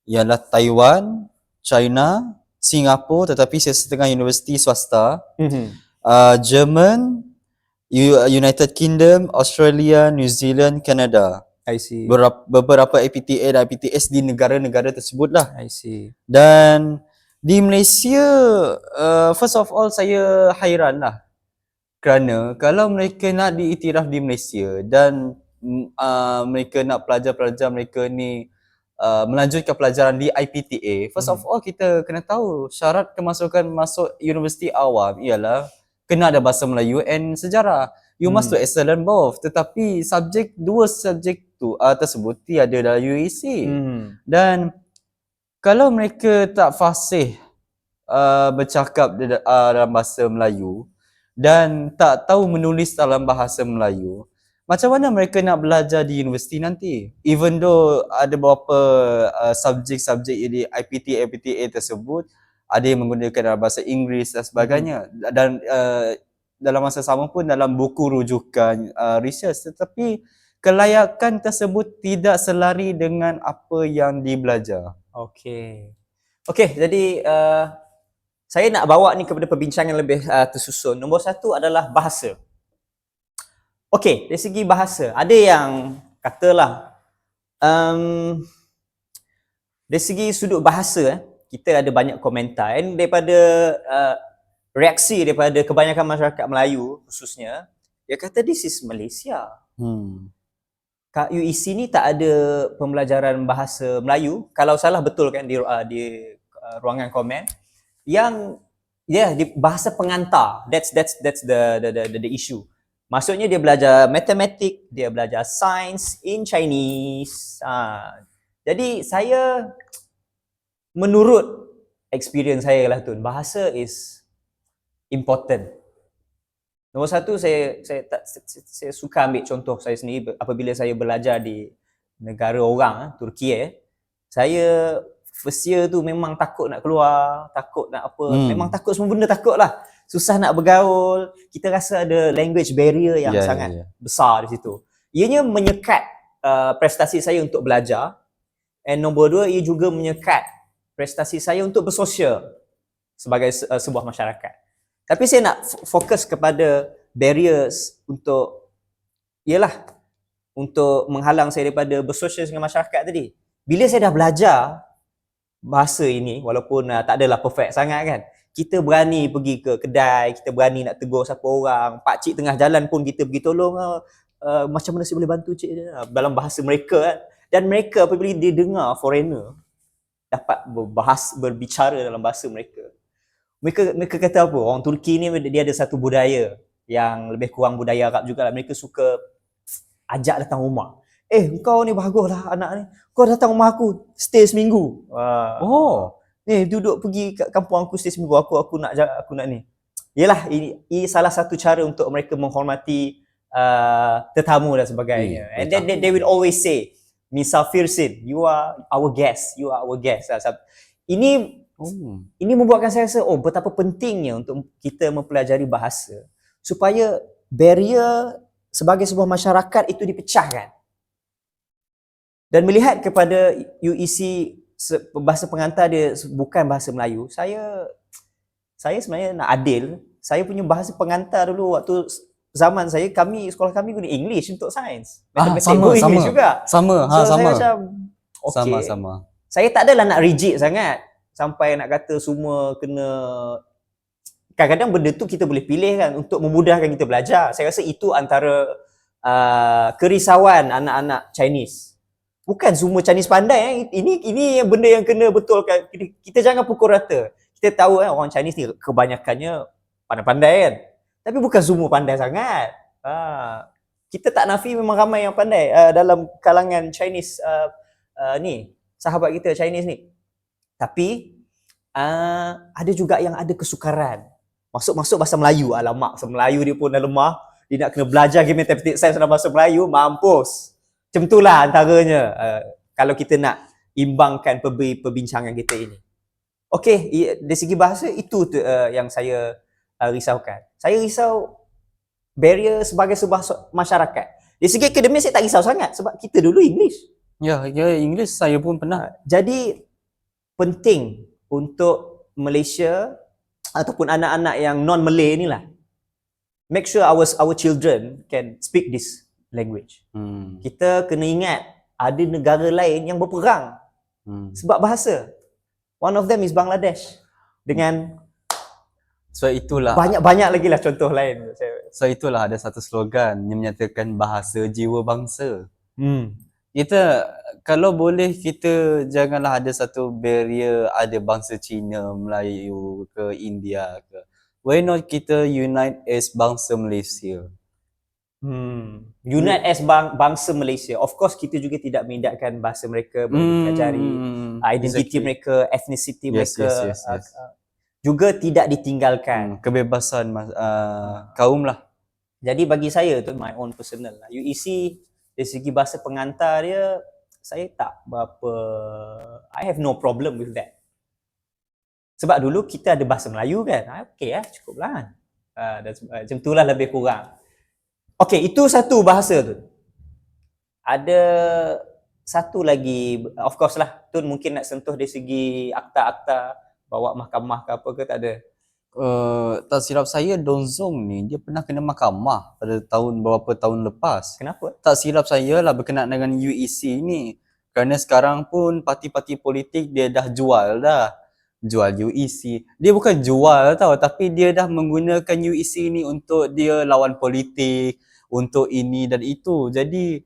Speaker 2: ialah Taiwan, China, Singapura, tetapi setengah universiti swasta, Jerman, United Kingdom, Australia, New Zealand, Canada.
Speaker 1: I see.
Speaker 2: Beberapa APTA dan APTS di negara-negara tersebut lah.
Speaker 1: I see.
Speaker 2: Dan di Malaysia, first of all saya hairan lah. Kerana kalau mereka nak diiktiraf di Malaysia dan mereka nak pelajar-pelajar mereka ni melanjutkan pelajaran di IPTA, first of all kita kena tahu syarat kemasukan masuk universiti awam ialah kena ada bahasa Melayu and sejarah. You must do excellent both. Tetapi dua subjek tu tersebut tiada dalam UEC. Dan kalau mereka tak fasih bercakap dalam bahasa Melayu dan tak tahu menulis dalam bahasa Melayu, macam mana mereka nak belajar di universiti nanti? Even though ada beberapa subjek-subjek di IPTA tersebut ada yang menggunakan dalam bahasa Inggeris dan sebagainya, dan dalam masa sama pun dalam buku rujukan research, tetapi kelayakan tersebut tidak selari dengan apa yang dibelajar.
Speaker 1: Okay, jadi saya nak bawa ni kepada perbincangan lebih tersusun. Nombor satu adalah bahasa. Okay, dari segi bahasa, ada yang katalah dari segi sudut bahasa, kita ada banyak komentar dan daripada reaksi daripada kebanyakan masyarakat Melayu khususnya, dia kata this is Malaysia. Kat UEC ni tak ada pembelajaran bahasa Melayu. Kalau salah betul kan di ruangan komen. Yang di bahasa pengantar. That's the issue. Maksudnya dia belajar matematik, dia belajar science in Chinese. Jadi saya, menurut experience saya lah tu, bahasa is important. Nombor satu, saya suka ambil contoh saya sendiri apabila saya belajar di negara orang, Turki. Saya first year tu memang takut nak keluar, takut nak apa, memang takut semua benda, takut lah. Susah nak bergaul, kita rasa ada language barrier yang sangat besar di situ. Ianya menyekat prestasi saya untuk belajar. And nombor dua, ia juga menyekat prestasi saya untuk bersosial sebagai sebuah masyarakat. Tapi saya nak fokus kepada barriers untuk menghalang saya daripada bersosial dengan masyarakat tadi. Bila saya dah belajar bahasa ini, walaupun tak adalah perfect sangat kan, kita berani pergi ke kedai, kita berani nak tegur siapa orang, pakcik tengah jalan pun kita pergi tolong, macam mana saya boleh bantu cik dalam bahasa mereka kan. Dan mereka apabila dia dengar foreigner dapat berbicara dalam bahasa mereka, mereka kata apa? Orang Turki ni dia ada satu budaya yang lebih kurang budaya Arab juga lah. Mereka suka ajak datang rumah. Kau ni baguslah anak ni. Kau datang rumah aku, stay seminggu. Duduk pergi kat kampung aku stay seminggu. Aku nak ni. Yelah, ini salah satu cara untuk mereka menghormati tetamu dan sebagainya. And then they will always say, Misafirsin, you are our guest, you are our guest. Ini ini membuatkan saya rasa, betapa pentingnya untuk kita mempelajari bahasa supaya barrier sebagai sebuah masyarakat itu dipecahkan. Dan melihat kepada UEC bahasa pengantar dia bukan bahasa Melayu, saya sebenarnya nak adil. Saya punya bahasa pengantar dulu waktu zaman saya, sekolah kami guna English untuk sains.
Speaker 2: Sama
Speaker 1: English juga.
Speaker 2: Sama,
Speaker 1: So saya
Speaker 2: sama.
Speaker 1: macam okay.
Speaker 2: Sama.
Speaker 1: Saya tak adalah nak rigid sangat sampai nak kata semua kena. Kadang-kadang benda tu kita boleh pilih kan untuk memudahkan kita belajar. Saya rasa itu antara kerisauan anak-anak Chinese. Bukan semua Chinese pandai. Ini yang benda yang kena betulkan. Kita jangan pukul rata. Kita tahu orang Chinese ni kebanyakannya pandai-pandai kan. Tapi bukan semua pandai sangat. Kita tak nafi memang ramai yang pandai dalam kalangan Chinese ni, sahabat kita Chinese ni. Tapi ada juga yang ada kesukaran. Masuk bahasa Melayu. Alamak, bahasa Melayu dia pun dah lemah. Dia nak kena belajar game mathematics science dalam bahasa Melayu, mampus. Macam itulah antaranya kalau kita nak imbangkan perbincangan kita ini. Okey, dari segi bahasa itu yang saya risaukan. Saya risau barrier sebagai sebuah masyarakat. Dari segi akademik saya tak risau sangat sebab kita dulu English.
Speaker 2: Ya, English saya pun pernah.
Speaker 1: Jadi penting untuk Malaysia ataupun anak-anak yang non-Malay ni lah, make sure our children can speak this language. Kita kena ingat ada negara lain yang berperang sebab bahasa. One of them is Bangladesh. Dengan
Speaker 2: itulah
Speaker 1: banyak lagi lah contoh lain.
Speaker 2: Itulah ada satu slogan yang menyatakan bahasa jiwa bangsa. Kita kalau boleh kita janganlah ada satu barrier, ada bangsa Cina, Melayu ke India ke. Why not kita unite as bangsa Malaysia?
Speaker 1: Unite as bangsa Malaysia. Of course kita juga tidak mengindahkan bahasa mereka, mempelajari identiti mereka, ethnicity mereka.
Speaker 2: Yes.
Speaker 1: Juga tidak ditinggalkan.
Speaker 2: Kebebasan kaum lah.
Speaker 1: Jadi bagi saya tu my own personal lah. UEC dari segi bahasa pengantar dia, saya tak berapa, I have no problem with that. Sebab dulu kita ada bahasa Melayu kan. Okey cukup lah. Macam itulah lebih kurang. Okey, itu satu bahasa tu. Ada satu lagi, of course lah, tu mungkin nak sentuh dari segi akta-akta, bawa mahkamah ke apa ke, tak ada.
Speaker 2: Tak silap saya, Don Zong ni dia pernah kena mahkamah pada beberapa tahun lepas.
Speaker 1: Kenapa?
Speaker 2: Tak silap saya lah berkenaan dengan UEC ni. Kerana sekarang pun parti-parti politik dia dah jual UEC. Dia bukan jual tau, tapi dia dah menggunakan UEC ni untuk dia lawan politik, untuk ini dan itu. Jadi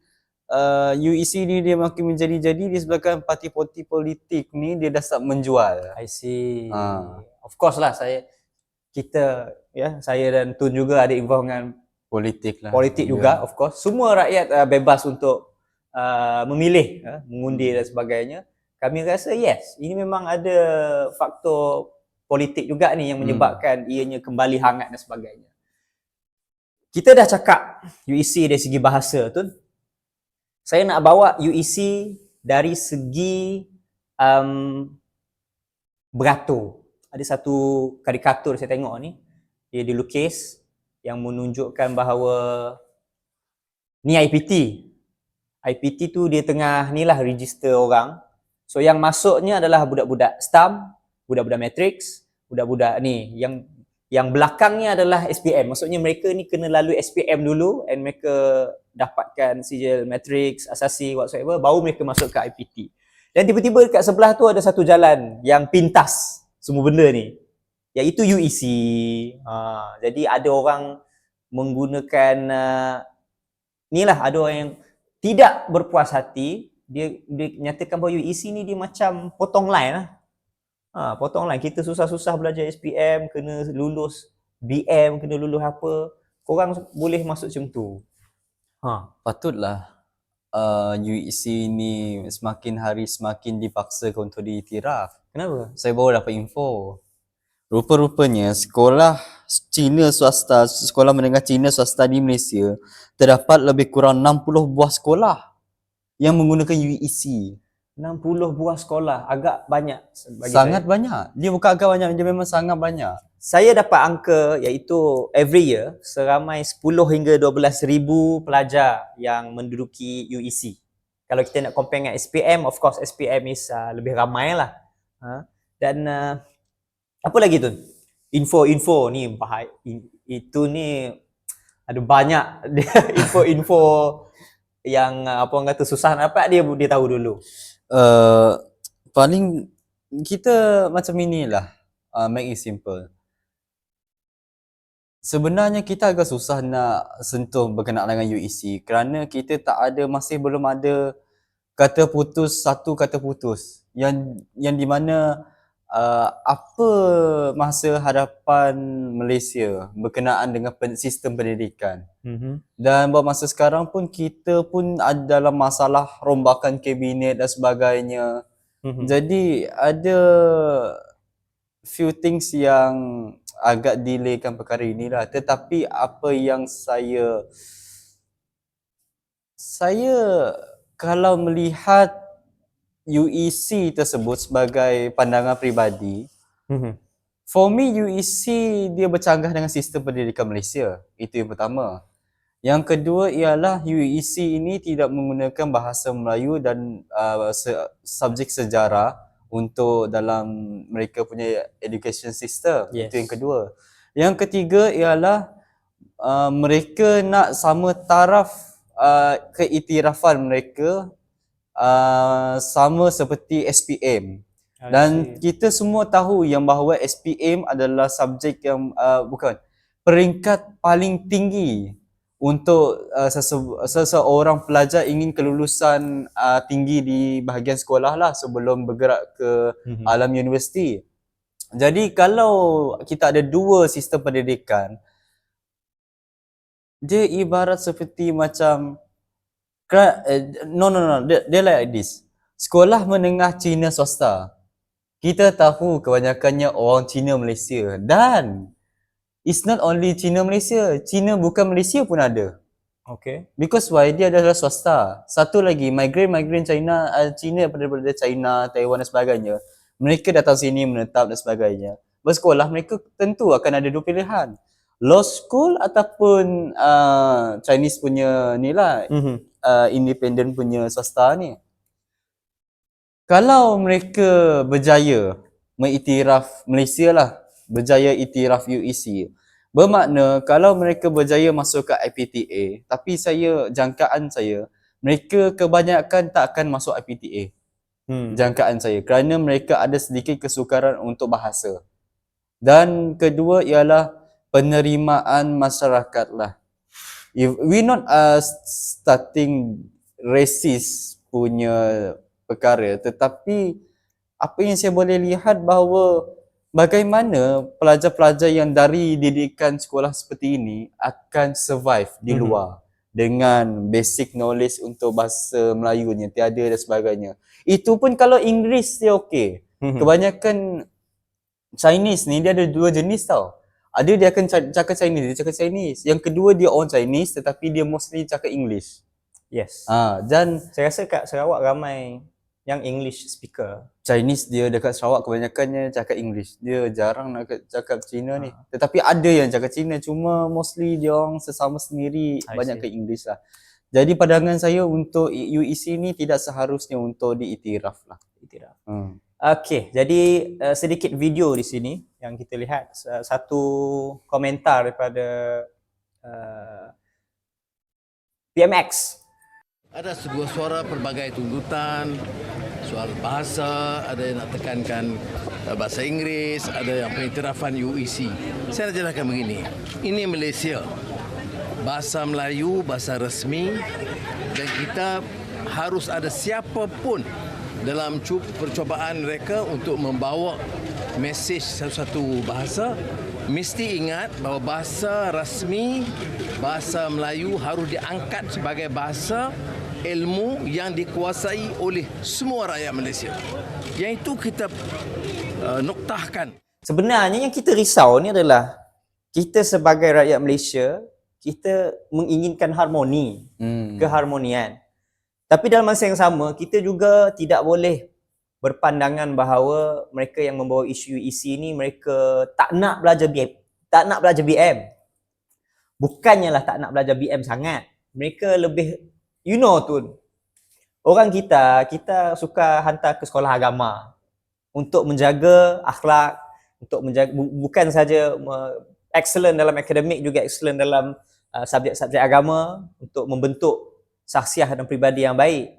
Speaker 2: UEC ni dia makin menjadi-jadi disebabkan parti-parti politik ni dia dah start menjual.
Speaker 1: I see. Of course lah, saya dan Tun juga ada involve dengan
Speaker 2: politik lah.
Speaker 1: Politik juga, of course. Semua rakyat bebas untuk memilih, mengundi dan sebagainya. Kami rasa yes, ini memang ada faktor politik juga ni yang menyebabkan ianya kembali hangat dan sebagainya. Kita dah cakap UEC dari segi bahasa tu. Saya nak bawa UEC dari segi beratur. Ada satu karikatur saya tengok ni, dia dilukis yang menunjukkan bahawa ni IPT. IPT tu dia tengah ni lah register orang. So yang masuknya adalah budak-budak STAM, budak-budak matrix, budak-budak ni yang belakangnya adalah SPM. Maksudnya mereka ni kena lalui SPM dulu and mereka dapatkan sijil matrix, asasi whatsoever, baru mereka masuk ke IPT. Dan tiba-tiba dekat sebelah tu ada satu jalan yang pintas semua benda ni, iaitu UEC. Jadi ada orang menggunakan ada orang yang tidak berpuas hati, dia nyatakan bahawa UEC ni dia macam potong line lah. Potong line, kita susah-susah belajar SPM, kena lulus BM, kena lulus apa, korang boleh masuk macam tu.
Speaker 2: Patutlah UEC ni semakin hari semakin dipaksakan untuk diiktiraf.
Speaker 1: Kenapa?
Speaker 2: Saya baru dapat info. Rupa-rupanya sekolah Cina swasta, sekolah menengah Cina swasta di Malaysia, terdapat lebih kurang 60 buah sekolah yang menggunakan UEC.
Speaker 1: 60 buah sekolah, agak banyak bagi
Speaker 2: Sangat
Speaker 1: saya.
Speaker 2: banyak. Dia bukan agak banyak, dia memang sangat banyak.
Speaker 1: Saya dapat angka iaitu every year seramai 10 hingga 12 ribu pelajar yang menduduki UEC. Kalau kita nak compare dengan SPM, of course SPM is lebih ramai lah. Dan apa lagi tu? Info-info ni itu ni ada banyak info-info yang apa orang kata susah nak dapat, dia tahu dulu.
Speaker 2: Paling kita macam inilah, make it simple. Sebenarnya kita agak susah nak sentuh berkenaan dengan UEC kerana kita masih belum ada kata putus, satu kata putus yang di mana apa masa hadapan Malaysia berkenaan dengan sistem pendidikan. Dan buat masa sekarang pun kita pun ada dalam masalah rombakan kabinet dan sebagainya. Jadi ada few things yang agak delaykan perkara inilah. Tetapi apa yang saya kalau melihat UEC tersebut sebagai pandangan peribadi, for me UEC dia bercanggah dengan sistem pendidikan Malaysia. Itu yang pertama. Yang kedua ialah UEC ini tidak menggunakan bahasa Melayu dan subjek sejarah untuk dalam mereka punya education system.
Speaker 1: Yes.
Speaker 2: Itu yang kedua. Yang ketiga ialah mereka nak sama taraf keiktirafan mereka sama seperti SPM. Dan kita semua tahu yang bahawa SPM adalah subjek yang peringkat paling tinggi untuk seseorang pelajar ingin kelulusan tinggi di bahagian sekolah lah sebelum bergerak ke alam universiti. Jadi kalau kita ada dua sistem pendidikan, dia ibarat seperti macam dia like this. Sekolah menengah Cina swasta, kita tahu kebanyakannya orang Cina Malaysia, dan it's not only Cina Malaysia, Cina bukan Malaysia pun ada.
Speaker 1: Okay.
Speaker 2: Because why? Dia adalah swasta. Satu lagi, migrant China, Cina daripada China, Taiwan dan sebagainya, mereka datang sini menetap dan sebagainya. Bersekolah mereka tentu akan ada dua pilihan, law school ataupun Chinese punya ni lah, independent punya swasta ni. Kalau mereka berjaya mengiktiraf Malaysia lah, berjaya iktiraf UEC, bermakna kalau mereka berjaya masuk ke IPTA, tapi jangkaan saya mereka kebanyakan tak akan masuk IPTA. Jangkaan saya, kerana mereka ada sedikit kesukaran untuk bahasa. Dan kedua ialah penerimaan masyarakat lah. We not starting racist punya perkara, tetapi apa yang saya boleh lihat bahawa bagaimana pelajar-pelajar yang dari didikan sekolah seperti ini akan survive di luar dengan basic knowledge untuk bahasa Melayunya tiada dan sebagainya. Itu pun kalau Inggeris dia okey. Kebanyakan Chinese ni dia ada dua jenis tau. Ada dia akan cakap Chinese. Yang kedua dia orang Chinese tetapi dia mostly cakap English.
Speaker 1: Yes.
Speaker 2: Dan
Speaker 1: saya rasa kat Sarawak ramai yang English speaker.
Speaker 2: Chinese dia dekat Sarawak kebanyakannya cakap English. Dia jarang nak cakap Cina ni. Tetapi ada yang cakap Cina, cuma mostly dia orang sesama sendiri banyak ke English lah. Jadi pandangan saya untuk UEC ni tidak seharusnya untuk diiktiraf lah.
Speaker 1: Okey, jadi sedikit video di sini yang kita lihat, satu komentar daripada PMX.
Speaker 3: Ada sebuah suara pelbagai tuntutan, soal bahasa, ada yang nak tekankan bahasa Inggeris, ada yang pengiktirafan UEC. Saya nak jelaskan begini, ini Malaysia, bahasa Melayu, bahasa resmi, dan kita harus ada siapa pun dalam percubaan mereka untuk membawa mesej satu-satu bahasa. Mesti ingat bahawa bahasa rasmi, bahasa Melayu harus diangkat sebagai bahasa ilmu yang dikuasai oleh semua rakyat Malaysia. Yang itu kita noktahkan.
Speaker 1: Sebenarnya yang kita risau ni adalah kita sebagai rakyat Malaysia, kita menginginkan harmoni, keharmonian. Tapi dalam masa yang sama, kita juga tidak boleh berpandangan bahawa mereka yang membawa isu UEC ni mereka tak nak belajar BM. Bukannya lah tak nak belajar BM sangat. Mereka lebih, you know tu, orang kita suka hantar ke sekolah agama untuk menjaga akhlak, untuk menjaga, bukan saja excellent dalam akademik, juga excellent dalam subjek-subjek agama, untuk membentuk saksiah dan peribadi yang baik.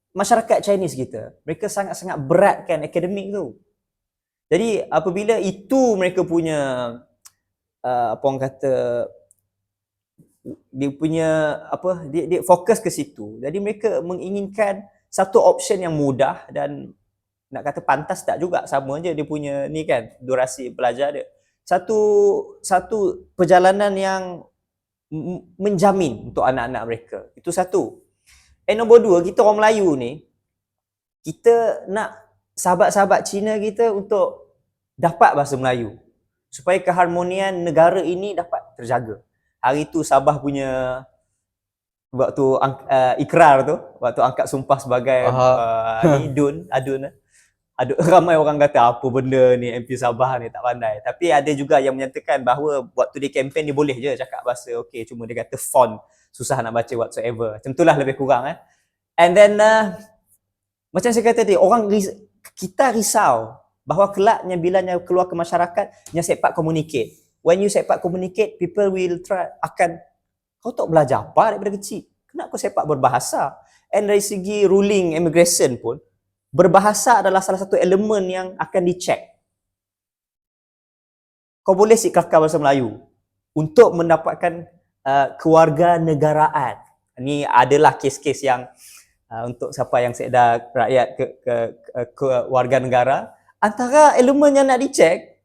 Speaker 1: Masyarakat Chinese kita, mereka sangat-sangat beratkan akademik tu. Jadi apabila itu mereka punya apa orang kata, dia punya dia fokus ke situ. Jadi mereka menginginkan satu option yang mudah dan nak kata pantas tak juga, sama je dia punya ni kan, durasi belajar dia. Satu perjalanan yang menjamin untuk anak-anak mereka. Itu satu. Nombor dua, kita orang Melayu ni, kita nak sahabat-sahabat Cina kita untuk dapat bahasa Melayu supaya keharmonian negara ini dapat terjaga. Hari tu Sabah punya waktu ikrar tu, waktu angkat sumpah sebagai adun, ramai orang kata apa benda ni MP Sabah ni tak pandai. Tapi ada juga yang menyatakan bahawa waktu dia kempen dia boleh je cakap bahasa okey, cuma dia kata font susah nak baca whatsoever. Macam itulah lebih kurang And then macam saya kata tadi, kita risau bahawa kelaknya bilanya keluar ke masyarakat, yang sepak communicate. When you sepak communicate, people will try kau tak belajar apa daripada kecil? Kenapa kau sepak berbahasa? And dari segi ruling immigration pun, berbahasa adalah salah satu elemen yang akan dicek. Kau boleh kelakar bahasa Melayu untuk mendapatkan kewarganegaraan. Ini adalah kes-kes yang untuk siapa yang sekedar rakyat ke warga negara, antara elemen yang nak dicek,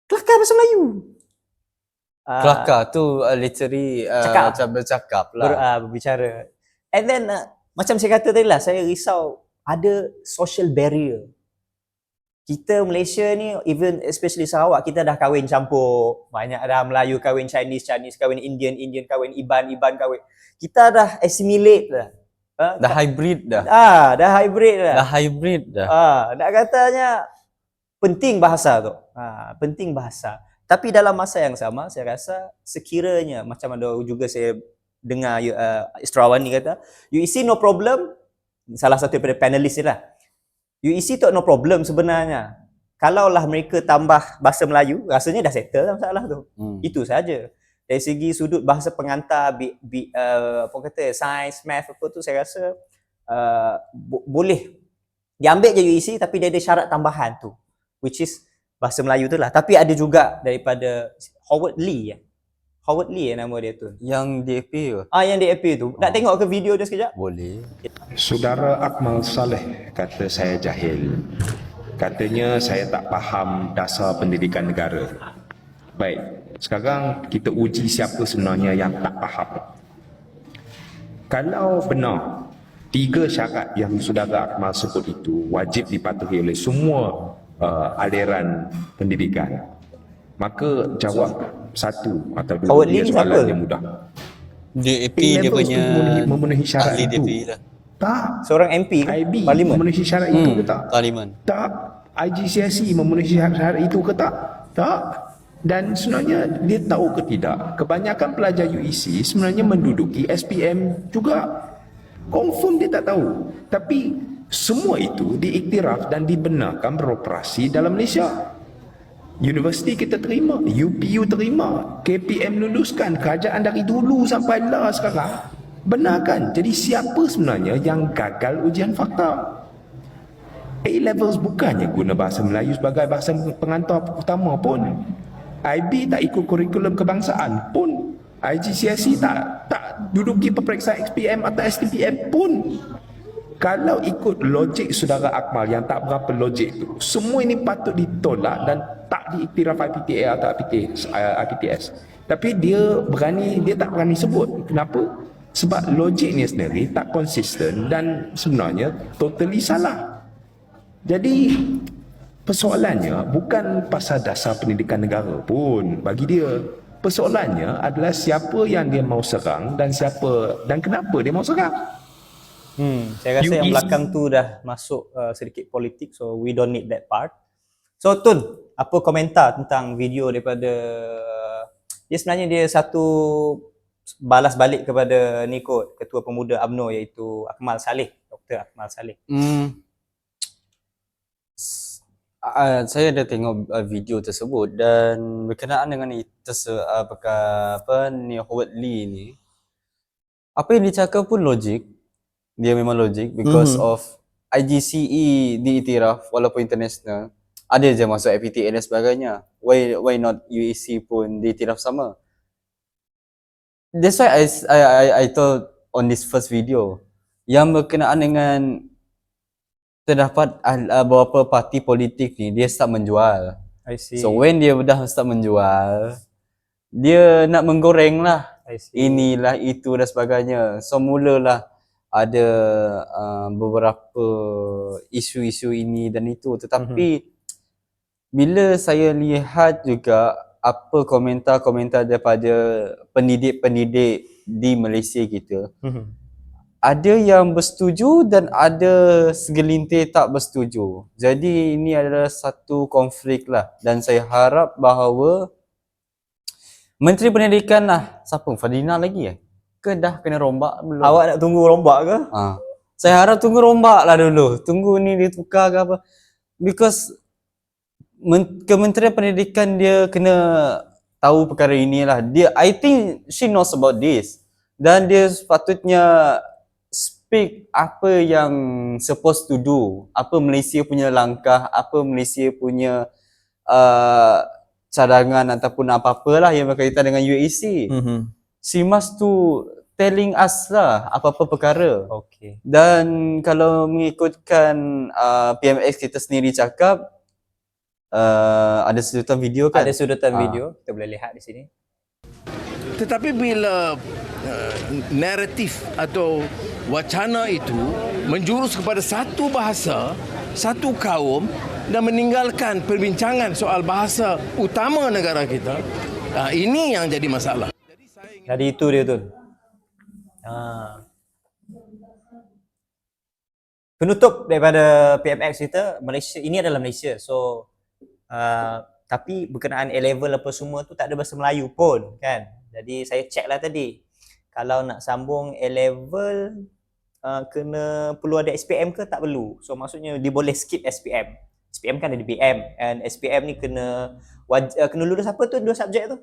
Speaker 1: kelakar bahasa Melayu.
Speaker 2: Kelakar tu literally macam bercakap lah.
Speaker 1: Berbicara. And then macam saya kata tadi lah, saya risau ada social barrier. Kita Malaysia ni, even especially Sarawak, kita dah kahwin campur. Banyak dah Melayu kahwin Chinese, Chinese kahwin Indian, Indian kahwin Iban, Iban kahwin. Kita dah assimilate dah.
Speaker 2: Dah hybrid dah.
Speaker 1: Dah hybrid dah.
Speaker 2: Dah hybrid dah.
Speaker 1: Nak katanya penting bahasa tu. Penting bahasa. Tapi dalam masa yang sama, saya rasa sekiranya, macam ada juga saya dengar Isterawan ni kata, UEC no problem. Salah satu daripada panelis ni lah. UEC tu no problem sebenarnya. Kalaulah mereka tambah bahasa Melayu, rasanya dah settle masalah tu. Itu saja. Dari segi sudut bahasa pengantar, apa kata, sains, math apa tu, saya rasa boleh diambil je UEC, tapi dia ada syarat tambahan tu, which is bahasa Melayu tu lah. Tapi ada juga daripada Howard Lee nama dia tu.
Speaker 2: Yang DAP tu?
Speaker 1: Yang DAP tu. Nak tengok ke video dia sekejap?
Speaker 2: Boleh.
Speaker 4: Saudara Akmal Saleh kata saya jahil. Katanya saya tak faham dasar pendidikan negara. Baik, sekarang kita uji siapa sebenarnya yang tak faham. Kalau benar 3 syarat yang saudara Akmal sebut itu wajib dipatuhi oleh semua aliran pendidikan, maka jawab 1 atau 2 dia soalan yang mudah.
Speaker 2: DAP dia punya
Speaker 4: memenuhi syarat
Speaker 2: ahli
Speaker 4: itu.
Speaker 2: DAP lah.
Speaker 4: Tak.
Speaker 1: Seorang MP
Speaker 4: IB
Speaker 1: Parlimen
Speaker 4: memenuhi syarat itu ke tak?
Speaker 2: Parlimen.
Speaker 4: Tak. IGCSE memenuhi syarat itu ke tak? Tak. Dan sebenarnya dia tahu ke tidak, kebanyakan pelajar UEC sebenarnya menduduki SPM juga. Confirm dia tak tahu. Tapi semua itu diiktiraf dan dibenarkan beroperasi dalam Malaysia. Universiti kita terima, UPU terima, KPM luluskan, kerajaan dari dulu sampai lah sekarang benarkan. Jadi siapa sebenarnya yang gagal ujian fakta? A-levels bukannya guna bahasa Melayu sebagai bahasa pengantar utama pun. IB tak ikut kurikulum kebangsaan pun. IGCSE tak duduki peperiksaan XPM atau STPM pun. Kalau ikut logik saudara Akmal yang tak berapa logik tu, semua ini patut ditolak dan tak diiktiraf IPTA atau IPTS. Tapi dia tak berani sebut. Kenapa? Sebab logiknya sendiri tak konsisten dan sebenarnya totally salah. Jadi persoalannya bukan pasal dasar pendidikan negara pun bagi dia. Persoalannya adalah siapa yang dia mau serang dan kenapa dia mau serang.
Speaker 1: Saya rasa yang
Speaker 4: UEC.
Speaker 1: belakang tu dah masuk sedikit politik, so we don't need that part. So Tun, apa komentar tentang video daripada dia sebenarnya dia satu balas balik kepada ni kot, Ketua Pemuda UMNO iaitu Akmal Saleh, Dr. Akmal Saleh.
Speaker 2: Saya ada tengok video tersebut dan berkenaan dengan Howard Lee ni, apa yang dicakap pun logik. Dia memang logik because of IGCE diiktiraf walaupun international. Ada je masuk FPTA dan sebagainya. Why not UEC pun diiktiraf sama? That's why I told on this first video yang berkenaan dengan terdapat beberapa parti politik ni dia start menjual.
Speaker 1: I see.
Speaker 2: So when dia dah start menjual, dia nak menggoreng lah.
Speaker 1: I see.
Speaker 2: Inilah itu dan sebagainya. So mulalah ada beberapa isu-isu ini dan itu. Tetapi bila saya lihat juga apa komentar-komentar daripada pendidik-pendidik di Malaysia kita, ada yang bersetuju dan ada segelintir tak bersetuju. Jadi ini adalah satu konflik lah. Dan saya harap bahawa Menteri Pendidikan lah, siapa? Fadina lagi ke dah kena rombak belum?
Speaker 1: Awak nak tunggu rombak ke?
Speaker 2: Saya harap tunggu rombak lah dulu. Tunggu ni ditukar ke apa. Because Kementerian Pendidikan dia kena tahu perkara inilah. I think she knows about this. Dan dia sepatutnya speak apa yang supposed to do. Apa Malaysia punya langkah, apa Malaysia punya cadangan ataupun apa-apalah yang berkaitan dengan UEC. She must to telling us lah apa-apa perkara.
Speaker 1: Okay.
Speaker 2: Dan kalau mengikutkan PMX kita sendiri cakap, ada sedutan video kan?
Speaker 1: Ada sudutan video, kita boleh lihat di sini.
Speaker 3: Tetapi bila naratif atau wacana itu menjurus kepada satu bahasa, satu kaum dan meninggalkan perbincangan soal bahasa utama negara kita, ini yang jadi masalah.
Speaker 1: Jadi itu dia tu. Penutup daripada PMX kita, Malaysia ini adalah Malaysia. So tapi berkenaan A-level apa semua tu tak ada bahasa Melayu pun kan. Jadi saya check lah tadi. Kalau nak sambung A-level kena perlu ada SPM ke? Tak perlu. So maksudnya dia boleh skip SPM. SPM kan ada BM and SPM ni kena lulus apa tu dua subjek tu?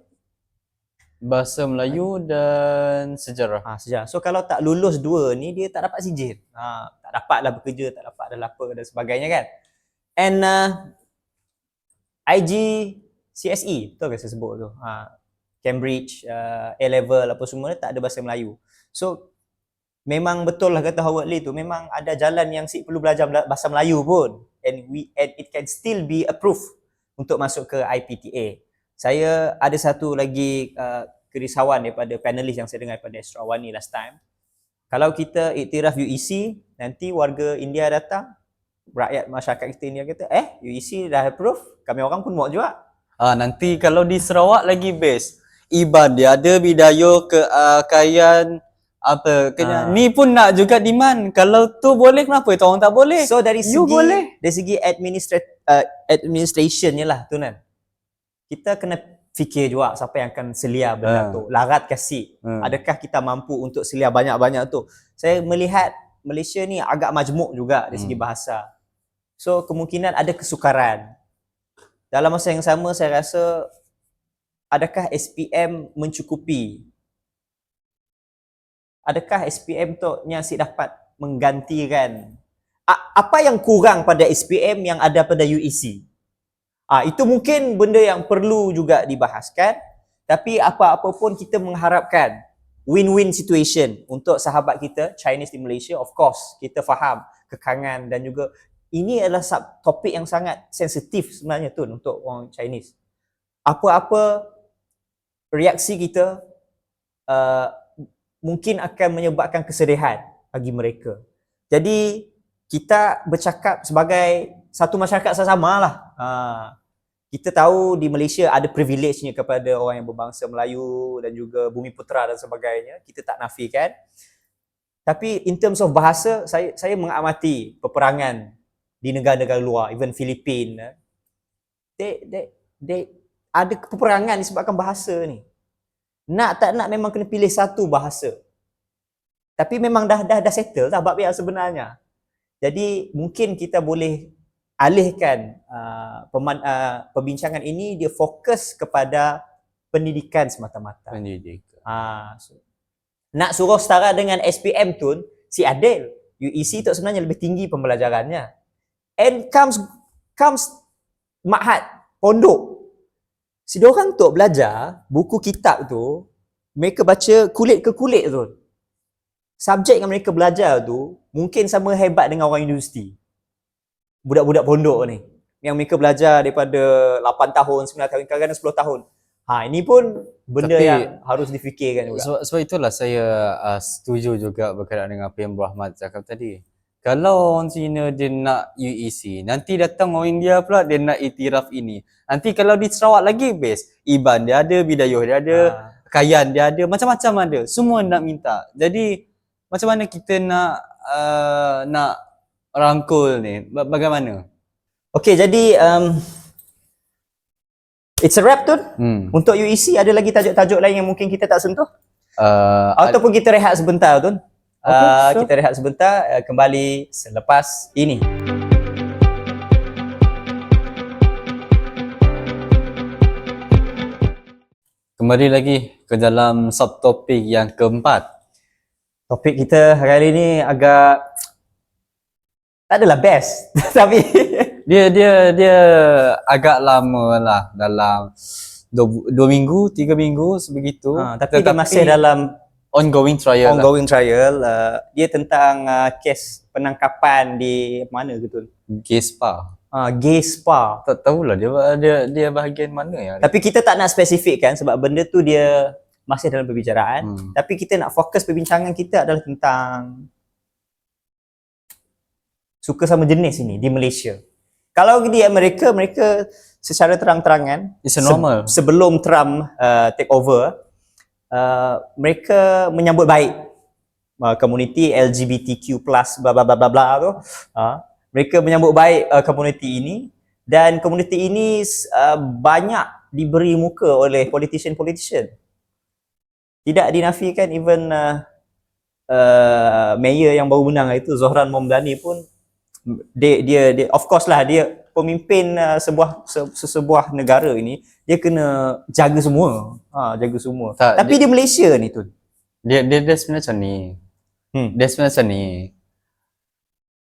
Speaker 2: Bahasa Melayu dan sejarah.
Speaker 1: Sejarah. So kalau tak lulus dua ni dia tak dapat sijil. Tak dapatlah bekerja, tak dapat dah apa dan sebagainya kan. And IGCSE, betul ke saya sebut tu? Cambridge, A-level apa semua tak ada bahasa Melayu. So memang betul lah kata Howard Lee tu, memang ada jalan yang perlu belajar bahasa Melayu pun. And it can still be approved untuk masuk ke IPTA. Saya ada satu lagi kerisauan daripada panelis yang saya dengar daripada Astro Awani last time. Kalau kita iktiraf UEC, nanti warga India datang, rakyat masyarakat kita India kata, UEC dah approve, kami orang pun mau juga.
Speaker 2: Nanti kalau di Sarawak lagi best. Ibadah, Bidayuh, Keakayan, apa ni pun nak juga demand. Kalau tu boleh, kenapa itu orang tak boleh?
Speaker 1: So dari segi administration ni lah tu kan. Kita kena fikir juga siapa yang akan selia benda tu. Larat kasih. Adakah kita mampu untuk selia banyak-banyak tu? Saya melihat Malaysia ni agak majmuk juga dari segi bahasa. So kemungkinan ada kesukaran. Dalam masa yang sama saya rasa adakah SPM mencukupi? Adakah SPM tu yang dapat menggantikan apa yang kurang pada SPM yang ada pada UEC? Itu mungkin benda yang perlu juga dibahaskan. Tapi apa-apa pun kita mengharapkan win-win situation untuk sahabat kita Chinese di Malaysia. Of course, kita faham kekangan dan juga ini adalah topik yang sangat sensitif sebenarnya tu untuk orang Chinese. Apa-apa reaksi kita mungkin akan menyebabkan kesedihan bagi mereka. Jadi kita bercakap sebagai satu masyarakat sesama lah. Kita tahu di Malaysia ada privilege-nya kepada orang yang berbangsa Melayu dan juga Bumi Putera dan sebagainya. Kita tak nafikan. Tapi in terms of bahasa, saya mengamati peperangan di negara-negara luar, even Filipina. They ada peperangan disebabkan bahasa ni. Nak tak nak memang kena pilih satu bahasa. Tapi memang dah settle dah bab yang sebenarnya. Jadi mungkin kita boleh alihkan perbincangan ini, dia fokus kepada pendidikan semata-mata.
Speaker 2: Pendidikan.
Speaker 1: Nak suruh setara dengan SPM tu, si Adil, UEC tu sebenarnya lebih tinggi pembelajarannya. And comes Ma'had, pondok. Si diorang tu belajar buku kitab tu, mereka baca kulit ke kulit tu. Subjek yang mereka belajar tu mungkin sama hebat dengan orang universiti. Budak-budak pondok ni. Yang mereka belajar daripada 8 tahun, 9 tahun, kadang-kadang 10 tahun. Ini pun benda
Speaker 2: Tapi,
Speaker 1: yang harus difikirkan juga.
Speaker 2: Sebab itulah saya setuju juga berkaitan dengan apa yang Bro Ahmad cakap tadi. Kalau orang Cina dia nak UEC, nanti datang orang India pula dia nak iktiraf ini. Nanti kalau di Sarawak lagi best. Iban dia ada, Bidayuh dia ada, Kayan dia ada, macam-macam ada. Semua nak minta. Jadi macam mana kita nak rangkul ni? Bagaimana?
Speaker 1: Okey, jadi it's a wrap tu. Untuk UEC ada lagi tajuk-tajuk lain yang mungkin kita tak sentuh? Ataupun kita rehat sebentar tu.
Speaker 2: Okay,
Speaker 1: kita rehat sebentar, kembali selepas ini.
Speaker 2: Kembali lagi ke dalam subtopik yang keempat.
Speaker 1: Topik kita hari ini agak tak adalah best tapi
Speaker 2: dia agak lama lah, dalam 2 minggu, 3 minggu sebegitu.
Speaker 1: tapi dia masih dalam
Speaker 2: ongoing trial.
Speaker 1: Dia tentang kes penangkapan di mana gitu.
Speaker 2: Gay spa.
Speaker 1: Gay spa.
Speaker 2: Tak tahulah dia bahagian mana ya.
Speaker 1: Tapi kita tak nak spesifikkan sebab benda tu dia masih dalam perbicaraan. Tapi kita nak fokus perbincangan kita adalah tentang suka sama jenis ini di Malaysia. Kalau di Amerika, mereka secara terang-terangan,
Speaker 2: it's a normal.
Speaker 1: Sebelum Trump take over, mereka menyambut baik komuniti LGBTQ+, bla bla bla bla bla tu. Mereka menyambut baik komuniti ini, dan komuniti ini banyak diberi muka oleh politician. Tidak dinafikan, even mayor yang baru menang itu Zohran Momdani pun dia of course lah, dia pemimpin sebuah negara ini, dia kena jaga semua. Tapi dia Malaysia ni tu.
Speaker 2: Dia sebenarnya macam ni. Dia sebenarnya macam ni.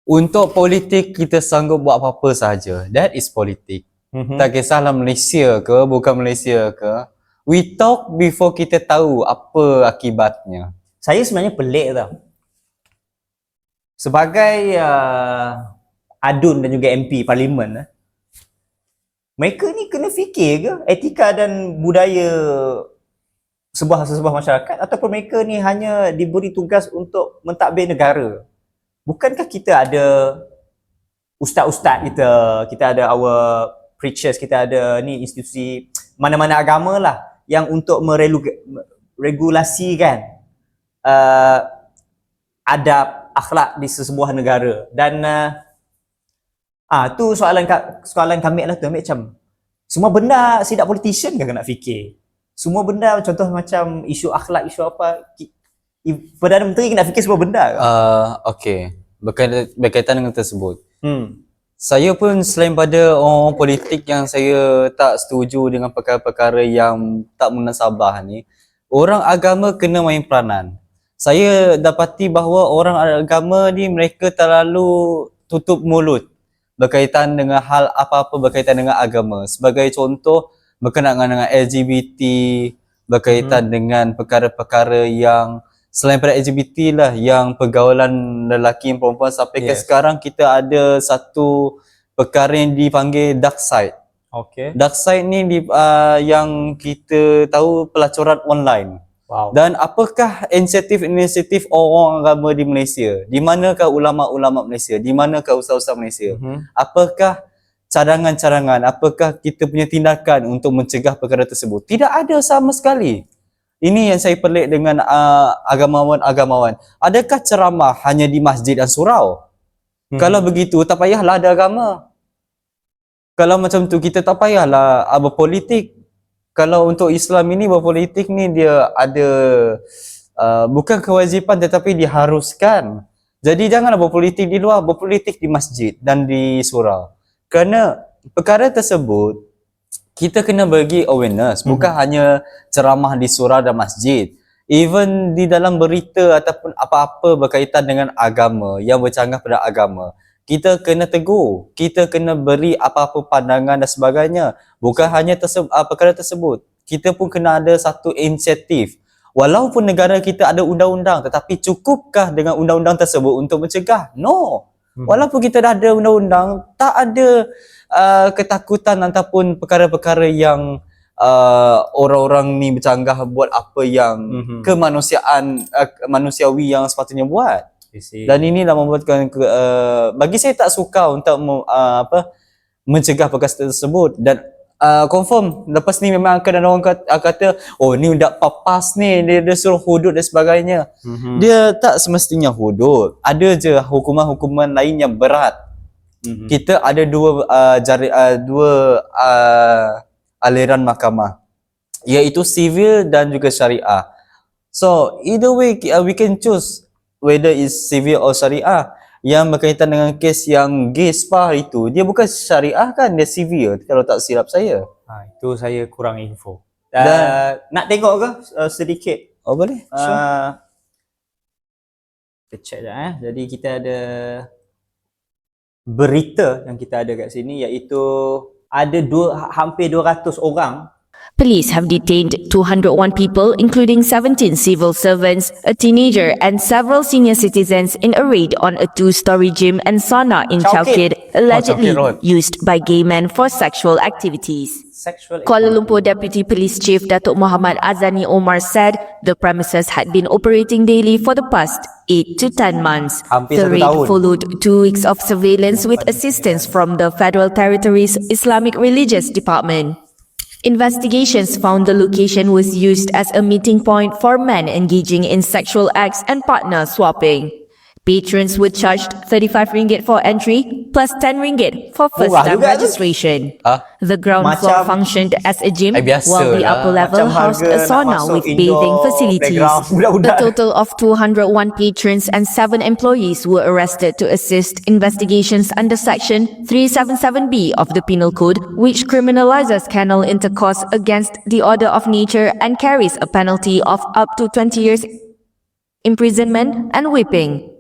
Speaker 2: Untuk politik kita sanggup buat apa-apa saja. That is politik. Tak kisahlah Malaysia ke, bukan Malaysia ke. We talk before kita tahu apa akibatnya.
Speaker 1: Saya sebenarnya pelik tau. Sebagai adun dan juga MP Parlimen, mereka ni kena fikir ke etika dan budaya sebuah masyarakat, ataupun mereka ni hanya diberi tugas untuk mentadbir negara? Bukankah kita ada ustaz-ustaz kita ada our preachers, kita ada ni institusi mana-mana agama lah yang untuk meregulasikan adab akhlak di sebuah negara. Dan tu soalan kami adalah tu, macam semua benda sidak politician kan nak fikir. Semua benda, contoh macam isu akhlak, isu apa, Perdana Menteri nak fikir semua benda ke?
Speaker 2: Okey, berkaitan dengan tersebut. Saya pun selain pada orang politik yang saya tak setuju dengan perkara-perkara yang tak munasabah ni, orang agama kena main peranan. Saya dapati bahawa orang agama ni mereka terlalu tutup mulut berkaitan dengan hal apa-apa berkaitan dengan agama. Sebagai contoh, berkenaan dengan LGBT, berkaitan dengan perkara-perkara yang selain pada LGBT lah, yang pergaulan lelaki dan perempuan, sampai ke sekarang kita ada satu perkara yang dipanggil dark side.
Speaker 1: Okay.
Speaker 2: Dark side ni yang kita tahu pelacuran online.
Speaker 1: Wow.
Speaker 2: Dan apakah inisiatif orang agama di Malaysia? Di manakah ulama-ulama Malaysia? Di manakah ustaz-ustaz Malaysia? Apakah cadangan-cadangan, apakah kita punya tindakan untuk mencegah perkara tersebut? Tidak ada sama sekali. Ini yang saya pelik dengan agamawan-agamawan. Adakah ceramah hanya di masjid dan surau? Kalau begitu, tak payahlah ada agama. Kalau macam tu, kita tak payahlah berpolitik. Kalau untuk Islam ini, berpolitik ni dia ada bukan kewajipan tetapi diharuskan. Jadi janganlah berpolitik di luar, berpolitik di masjid dan di surau. Kerana perkara tersebut, kita kena bagi awareness, bukan hanya ceramah di surau dan masjid. Even di dalam berita ataupun apa-apa berkaitan dengan agama, yang bercanggah pada agama, kita kena tegur, kita kena beri apa-apa pandangan dan sebagainya. Bukan hanya perkara tersebut, kita pun kena ada satu inisiatif. Walaupun negara kita ada undang-undang, tetapi cukupkah dengan undang-undang tersebut untuk mencegah? No. Walaupun kita dah ada undang-undang, tak ada ketakutan ataupun perkara-perkara yang orang-orang ni bercanggah buat apa yang kemanusiaan manusiawi yang sepatutnya buat. Dan ini dah membuatkan bagi saya tak suka untuk mencegah perkara tersebut. Dan confirm lepas ni memang akan ada orang kata oh ni dah papas ni, dia suruh hudud dan sebagainya. Dia tak semestinya hudud, ada je hukuman-hukuman lain yang berat. Kita ada dua aliran mahkamah, iaitu civil dan juga syariah. So either way we can choose whether is civil or syariah. Yang berkaitan dengan kes yang gay spa itu, dia bukan syariah kan, dia civil kalau tak silap saya.
Speaker 1: Itu saya kurang info. Nak tengok ke sedikit?
Speaker 2: Oh boleh?
Speaker 1: Kita check dah. Jadi kita ada berita yang kita ada kat sini, iaitu ada hampir 200 orang.
Speaker 5: Police have detained 201 people, including 17 civil servants, a teenager, and several senior citizens in a raid on a 2-story gym and sauna in Chowkit, allegedly
Speaker 2: Chowkit Road.
Speaker 5: used by gay men for sexual activities. Kuala Lumpur Deputy Police Chief Datuk Muhammad Azani Omar said the premises had been operating daily for the past 8 to 10 months.
Speaker 1: Hampir
Speaker 5: The
Speaker 1: 1
Speaker 5: raid
Speaker 1: tahun.
Speaker 5: followed 2 weeks of surveillance with assistance from the Federal Territories Islamic Religious Department. Investigations found the location was used as a meeting point for men engaging in sexual acts and partner swapping. Patrons were charged RM35 for entry plus RM10 for first-time
Speaker 1: juga tu.
Speaker 5: registration.
Speaker 2: Ah?
Speaker 5: The ground floor
Speaker 1: Macam-
Speaker 5: functioned as a gym,
Speaker 2: biasa
Speaker 5: while the
Speaker 2: lah.
Speaker 5: upper level
Speaker 1: Macam
Speaker 5: housed
Speaker 1: harga
Speaker 5: a sauna
Speaker 1: nak masuk
Speaker 5: with
Speaker 1: indoor
Speaker 5: bathing facilities.
Speaker 1: playground
Speaker 5: A
Speaker 1: budak-budak.
Speaker 5: total of 201 patrons and 7 employees were arrested to assist investigations under Section 377B of the Penal Code, which criminalizes carnal intercourse against the order of nature and carries a penalty of up to 20 years imprisonment and whipping.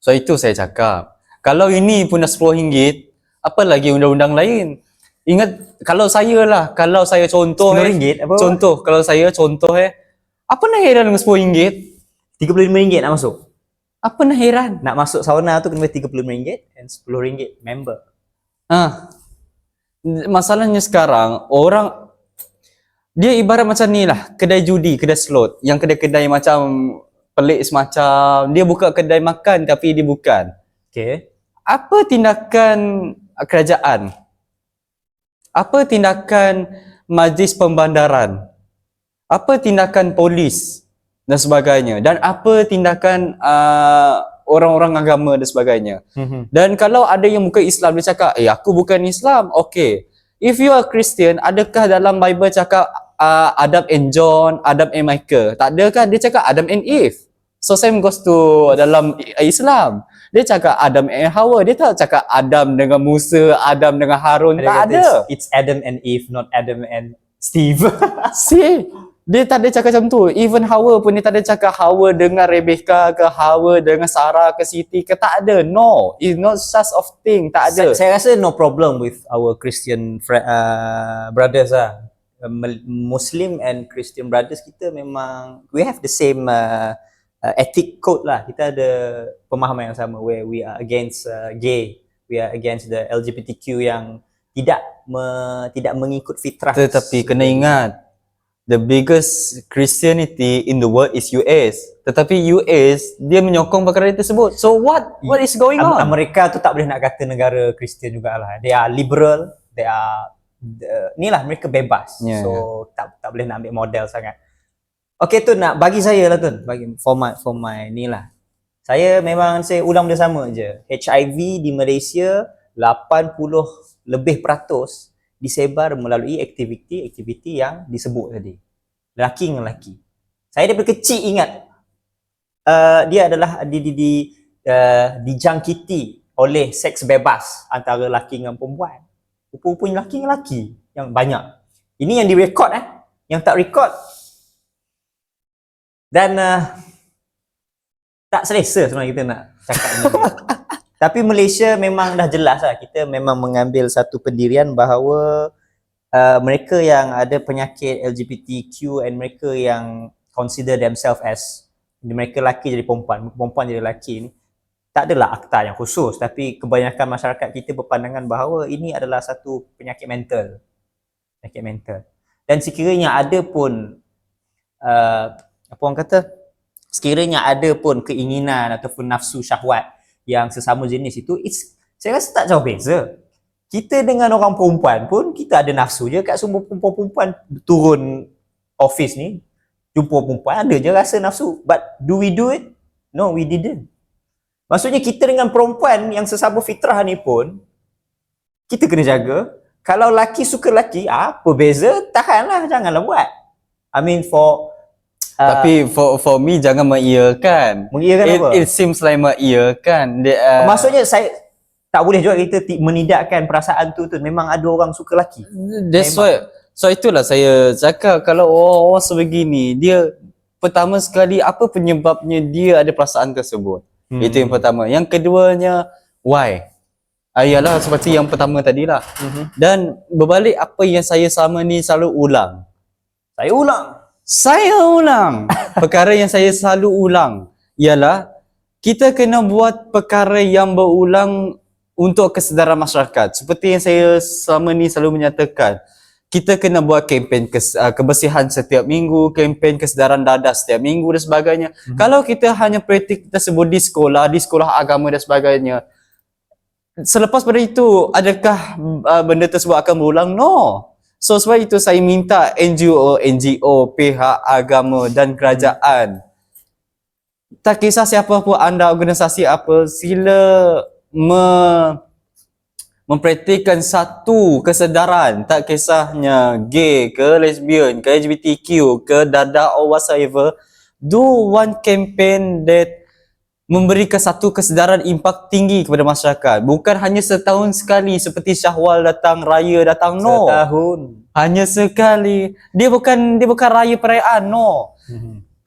Speaker 2: So itu saya cakap, kalau ini pun dah RM10, apa lagi undang-undang lain? Ingat, kalau saya contoh
Speaker 1: RM10 apa?
Speaker 2: kalau saya contoh apa nak heran dengan RM10?
Speaker 1: RM35 nak masuk.
Speaker 2: Apa nak heran?
Speaker 1: Nak masuk sauna tu kena bayar RM35 dan RM10 member.
Speaker 2: Masalahnya sekarang orang dia ibarat macam ni lah, kedai judi, kedai slot, yang kedai-kedai macam pelik semacam, dia buka kedai makan tapi dia bukan.
Speaker 1: Okay.
Speaker 2: Apa tindakan kerajaan? Apa tindakan majlis pembandaran? Apa tindakan polis dan sebagainya? Dan apa tindakan orang-orang agama dan sebagainya? Dan kalau ada yang bukan Islam, dia cakap, aku bukan Islam. Okay. If you are Christian, adakah dalam Bible cakap Adam and John, Adam and Michael? Tak ada kan? Dia cakap Adam and Eve. So same goes to dalam Islam. Dia cakap Adam and Hawa. Dia tak cakap Adam dengan Musa, Adam dengan Harun. Tak ada.
Speaker 1: It's Adam and Eve, not Adam and Steve.
Speaker 2: See, dia tak ada cakap macam tu. Even Hawa pun dia tak ada cakap Hawa dengan Rebecca ke, Hawa dengan Sarah ke, Siti ke. Tak ada. No, it's not such of thing. Tak ada.
Speaker 1: Saya rasa no problem with our Christian brothers lah. Muslim and Christian brothers kita memang we have the same ethic code lah. Kita ada pemahaman yang sama where we are against gay, we are against the LGBTQ yang tidak mengikut fitrah.
Speaker 2: Tetapi kena ingat, the biggest Christianity in the world is US. Tetapi US dia menyokong perkara tersebut. So what is going on?
Speaker 1: Amerika tu tak boleh nak kata negara Kristian jugalah. They are liberal, they are ni lah mereka bebas.
Speaker 2: Yeah,
Speaker 1: So tak boleh nak ambil model sangat. Okay tu nak bagi saya lah tu, bagi for my ni lah. Saya memang saya ulang benda sama je. HIV di Malaysia 80 lebih peratus disebar melalui aktiviti yang disebut tadi. Lelaki dengan lelaki. Saya daripada kecil ingat dia adalah dijangkiti oleh seks bebas antara lelaki dengan perempuan. Rupa-rupanya lelaki dengan lelaki yang banyak. Ini yang direkod yang tak record dan tak selesa sebenarnya kita nak cakap ni. Tapi Malaysia memang dah jelas lah. Kita memang mengambil satu pendirian bahawa mereka yang ada penyakit LGBTQ and mereka yang consider themselves as mereka lelaki jadi perempuan, perempuan jadi lelaki ni tak adalah akta yang khusus, tapi kebanyakan masyarakat kita berpandangan bahawa ini adalah satu penyakit mental. Penyakit mental. Dan sekiranya ada pun apa orang kata, sekiranya ada pun keinginan ataupun nafsu syahwat yang sesama jenis itu, saya rasa tak jauh beza. Kita dengan orang perempuan pun kita ada nafsu je kat semua perempuan-perempuan turun office ni, jumpa perempuan ada je rasa nafsu. But do we do it? No, we didn't. Maksudnya kita dengan perempuan yang sesama fitrah ni pun kita kena jaga. Kalau laki suka laki, apa beza? Tahanlah, janganlah buat. I mean
Speaker 2: Tapi for me jangan mengiyakan.
Speaker 1: Mengiyakan apa?
Speaker 2: It seems like mengiyakan.
Speaker 1: Maksudnya saya tak boleh juga kita menidakkan perasaan tu. Memang ada orang suka laki.
Speaker 2: That's why. So itulah saya cakap, kalau orang sebegini, dia pertama sekali apa penyebabnya dia ada perasaan tersebut. Itu yang pertama. Yang keduanya, why? Ialah seperti yang pertama tadilah. Dan berbalik apa yang saya sama ni selalu ulang. Saya ulang. Perkara yang saya selalu ulang ialah kita kena buat perkara yang berulang untuk kesedaran masyarakat. Seperti yang saya selama ni selalu menyatakan. Kita kena buat kempen kebersihan setiap minggu, kempen kesedaran dadah setiap minggu dan sebagainya. Kalau kita hanya praktik tersebut di sekolah agama dan sebagainya, selepas pada itu, adakah benda tersebut akan berulang? No. So sebab itu saya minta NGO, pihak agama dan kerajaan, tak kisah siapa pun anda, organisasi apa, sila mempraktikkan satu kesedaran, tak kisahnya gay ke, lesbian ke, LGBTQ ke, dadah or whatsoever. Do one campaign that memberikan satu kesedaran impak tinggi kepada masyarakat. Bukan hanya setahun sekali seperti Syawal datang, raya datang, no.
Speaker 1: Setahun.
Speaker 2: Hanya sekali. Dia bukan raya perayaan, no.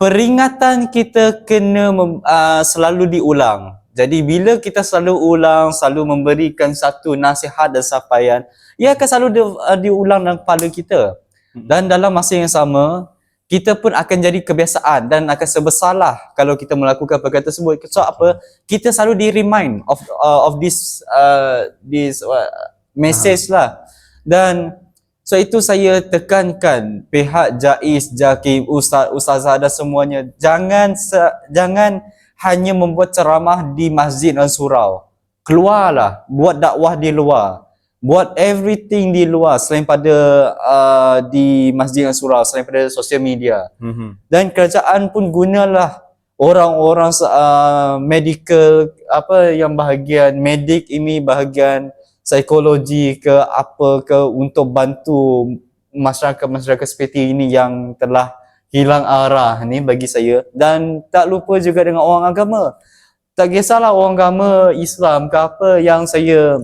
Speaker 2: Peringatan kita kena selalu diulang. Jadi bila kita selalu ulang, selalu memberikan satu nasihat dan sampaian, ia akan selalu diulang dalam kepala kita. Dan dalam masa yang sama, kita pun akan jadi kebiasaan dan akan sebersalah kalau kita melakukan perkara tersebut. So apa? Kita selalu di-remind of this message lah. Dan so itu saya tekankan pihak JAIS, JAKIM, ustazah dan semuanya, jangan hanya membuat ceramah di masjid dan surau. Keluarlah, buat dakwah di luar. Buat everything di luar selain pada di masjid dan surau, selain pada sosial media. Dan kerajaan pun gunalah orang-orang medical, apa yang bahagian medik ini, bahagian psikologi ke apa ke, untuk bantu masyarakat-masyarakat seperti ini yang telah hilang arah ni bagi saya. Dan tak lupa juga dengan orang agama. Tak kisahlah orang agama Islam ke apa, yang saya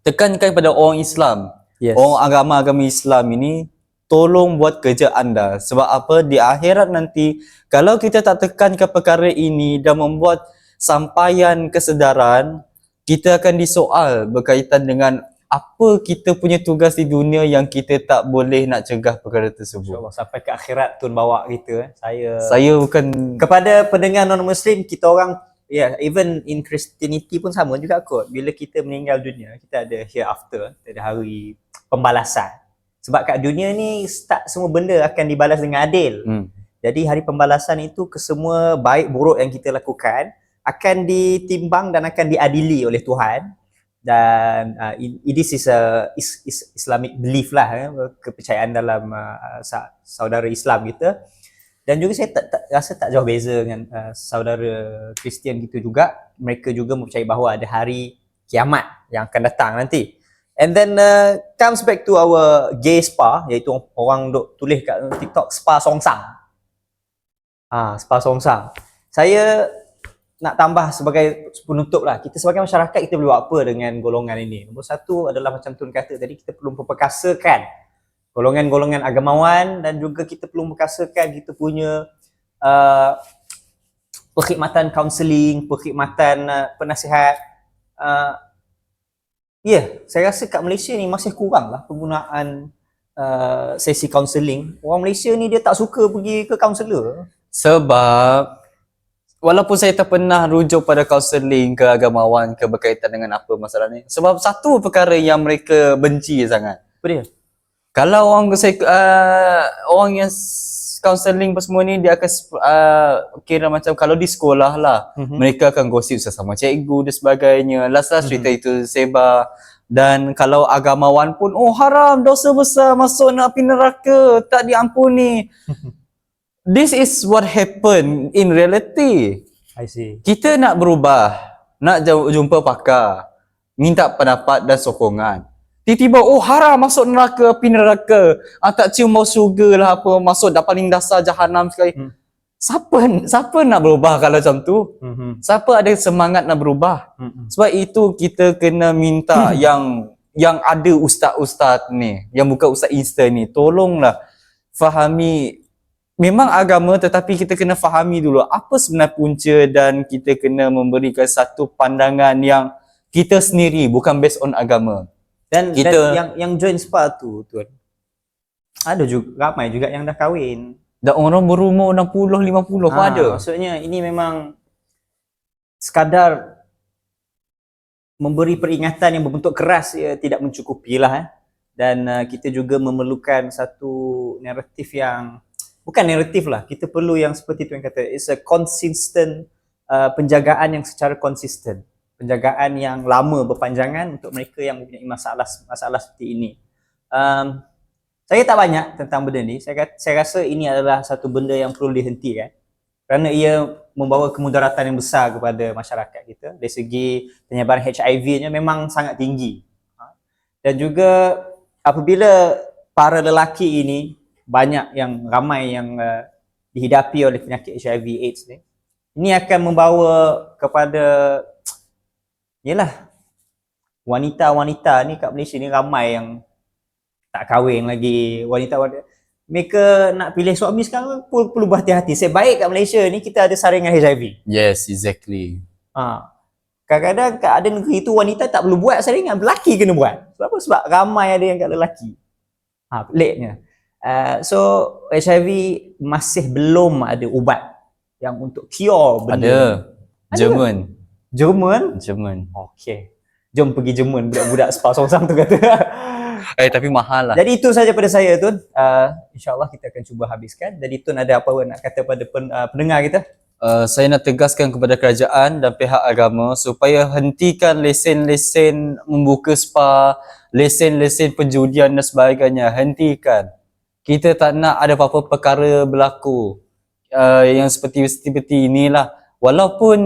Speaker 2: tekankan pada orang Islam.
Speaker 1: Yes.
Speaker 2: Orang agama Islam ini, tolong buat kerja anda. Sebab apa? Di akhirat nanti, kalau kita tak tekankan perkara ini dan membuat sampaian kesedaran, kita akan disoal berkaitan dengan apa kita punya tugas di dunia yang kita tak boleh nak cegah perkara tersebut.
Speaker 1: InsyaAllah sampai ke akhirat Tuhan bawa kita.
Speaker 2: Saya bukan...
Speaker 1: Kepada pendengar non-Muslim, kita orang, even in Christianity pun sama juga kot. Bila kita meninggal dunia, kita ada hereafter, kita ada hari pembalasan. Sebab kat dunia ni tak semua benda akan dibalas dengan adil. Jadi hari pembalasan itu kesemua baik buruk yang kita lakukan akan ditimbang dan akan diadili oleh Tuhan. Dan this is a Islamic belief lah, kepercayaan dalam saudara Islam kita. Dan juga saya rasa tak jauh beza dengan saudara Kristian kita juga. Mereka juga mempercayai bahawa ada hari kiamat yang akan datang nanti. And then comes back to our gay spa, iaitu orang duk tulis kat TikTok spa songsang. Spa songsang. Saya nak tambah sebagai penutup lah. Kita sebagai masyarakat kita boleh buat apa dengan golongan ini? Nombor satu adalah macam Tun kata tadi, kita perlu memperkasakan golongan-golongan agamawan dan juga kita perlu memperkasakan kita punya perkhidmatan kaunseling, perkhidmatan penasihat. Saya rasa kat Malaysia ni masih kurang lah penggunaan sesi kaunseling. Orang Malaysia ni dia tak suka pergi ke kaunselor.
Speaker 2: Sebab walaupun saya tak pernah rujuk pada kaunseling ke agamawan ke berkaitan dengan apa masalah ni. Sebab satu perkara yang mereka benci sangat.
Speaker 1: Apa dia?
Speaker 2: Kalau orang orang yang kaunseling semua ni dia akan kira macam kalau di sekolah lah, mereka akan gosip sesama cikgu dan sebagainya. Last cerita itu sebar. Dan kalau agamawan pun, oh haram, dosa besar, masuk nak api neraka, tak diampuni. This is what happened in reality.
Speaker 1: I see.
Speaker 2: Kita nak berubah, nak jumpa pakar, minta pendapat dan sokongan. Tiba-tiba, oh haram masuk neraka, api neraka. Tak cium bau syurga lah apa, masuk dah paling dasar jahanam sekali. Siapa nak berubah kalau macam tu? Siapa ada semangat nak berubah? Sebab itu kita kena minta yang ada ustaz-ustaz ni, yang bukan ustaz instan ni, tolonglah fahami. Memang agama tetapi kita kena fahami dulu apa sebenar punca dan kita kena memberikan satu pandangan yang kita sendiri, bukan based on agama.
Speaker 1: Dan yang join spa tu Tuan, ada juga ramai juga yang dah kahwin.
Speaker 2: Dan orang berumur 60, 50 pun ada.
Speaker 1: Maksudnya ini memang sekadar memberi peringatan yang berbentuk keras tidak mencukupi lah. Dan kita juga memerlukan satu naratif yang bukan naratif lah, kita perlu yang seperti tu yang kata, it's a consistent penjagaan yang secara konsisten, penjagaan yang lama berpanjangan untuk mereka yang mempunyai masalah seperti ini. Saya tak banyak tentang benda ni, saya rasa ini adalah satu benda yang perlu dihentikan kerana ia membawa kemudaratan yang besar kepada masyarakat kita. Dari segi penyebaran HIV-nya memang sangat tinggi. Dan juga apabila para lelaki ini ramai yang dihidapi oleh penyakit HIV AIDS ni, ini akan membawa kepada wanita-wanita ni kat Malaysia ni ramai yang tak kahwin lagi, wanita-wanita mereka nak pilih suami sekarang perlu berhati-hati. Sebaik kat Malaysia ni kita ada saringan HIV.
Speaker 2: Yes, exactly.
Speaker 1: Kadang-kadang kat ada negeri tu wanita tak perlu buat saringan, lelaki kena buat. Sebab apa? Sebab ramai ada yang kat lelaki. Peliknya. So HIV masih belum ada ubat yang untuk cure benda.
Speaker 2: Ada. Jerman.
Speaker 1: Okey. Jom pergi Jerman, budak-budak spa songsang tu kata.
Speaker 2: Tapi mahal lah.
Speaker 1: Jadi itu saja pada saya Tun. InsyaAllah kita akan cuba habiskan. Jadi Tun ada apa nak kata pada pendengar kita?
Speaker 2: Saya nak tegaskan kepada kerajaan dan pihak agama supaya hentikan lesen-lesen membuka spa, lesen-lesen penjudian dan sebagainya. Hentikan. Kita tak nak ada apa-apa perkara berlaku yang seperti inilah. Walaupun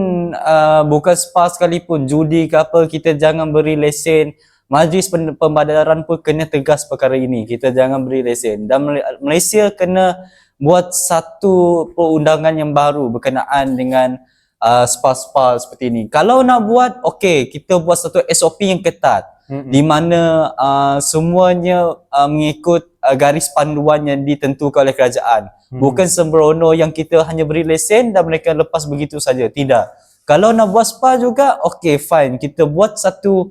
Speaker 2: bukan spa sekalipun, judi ke apa, kita jangan beri lesen. Majlis Pembadaran pun kena tegas perkara ini. Kita jangan beri lesen. Dan Malaysia kena buat satu perundangan yang baru berkenaan dengan spa-spa seperti ini. Kalau nak buat, okey, kita buat satu SOP yang ketat. Di mana semuanya mengikut garis panduan yang ditentukan oleh kerajaan. Bukan sembrono yang kita hanya beri lesen dan mereka lepas begitu saja. Tidak. Kalau nak buat spa juga, okey, fine. Kita buat satu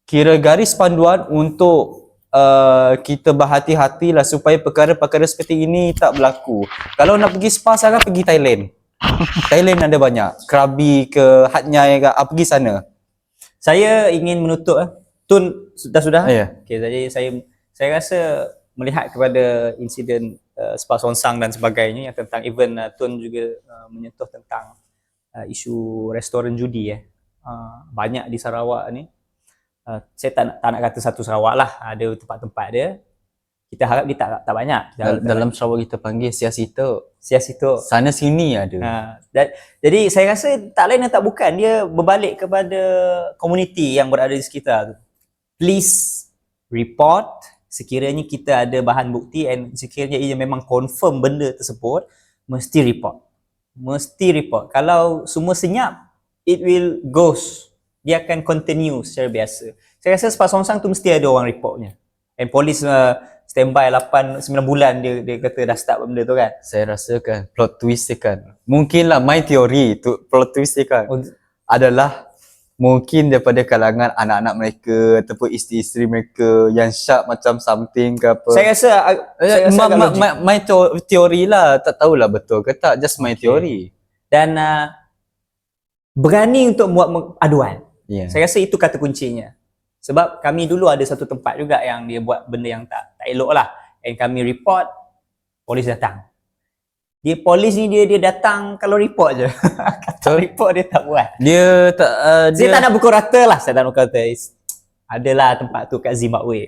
Speaker 2: kira garis panduan untuk kita berhati-hatilah supaya perkara-perkara seperti ini tak berlaku. Kalau nak pergi spa sekarang, pergi Thailand. Thailand ada banyak. Krabi ke Hat Nyai ke, pergi sana.
Speaker 1: Saya ingin menutup Tun sudah?
Speaker 2: Ya.
Speaker 1: Okey, jadi saya rasa melihat kepada insiden Spa Sonsang dan sebagainya yang tentang even Tun juga menyentuh tentang isu restoran judi banyak di Sarawak ni. Saya tak nak kata satu Sarawak lah, ada tempat-tempat dia. Kita harap dia tak banyak.
Speaker 2: Dalam Sarawak kita panggil siasito.
Speaker 1: Siasito.
Speaker 2: Sana sini ada.
Speaker 1: Jadi saya rasa tak lain dan tak bukan, dia berbalik kepada komuniti yang berada di sekitar tu. Please report sekiranya kita ada bahan bukti, and sekiranya ia memang confirm benda tersebut, mesti report. Kalau semua senyap, it will goes. Dia akan continue secara biasa. Saya rasa Spa Sonsang tu mesti ada orang reportnya. And polis standby 8-9 bulan dia kata dah start benda tu kan.
Speaker 2: Saya rasa kan plot twist dia kan. Mungkinlah my theory tu plot twist dia kan adalah mungkin daripada kalangan anak-anak mereka ataupun isteri-isteri mereka yang sharp macam something ke apa.
Speaker 1: Saya rasa agak logik.
Speaker 2: My teori lah, tak tahulah betul ke tak, just my teori.
Speaker 1: Dan berani untuk buat aduan.
Speaker 2: Yeah.
Speaker 1: Saya rasa itu kata kuncinya. Sebab kami dulu ada satu tempat juga yang dia buat benda yang tak elok lah. And kami report, polis datang. Polis ni dia datang kalau report je. Kata report dia tak buat.
Speaker 2: Dia tak
Speaker 1: Saya tak nak pukul rata lah. Saya tak nak pukul rata. Adalah tempat tu kat Zimbabwe.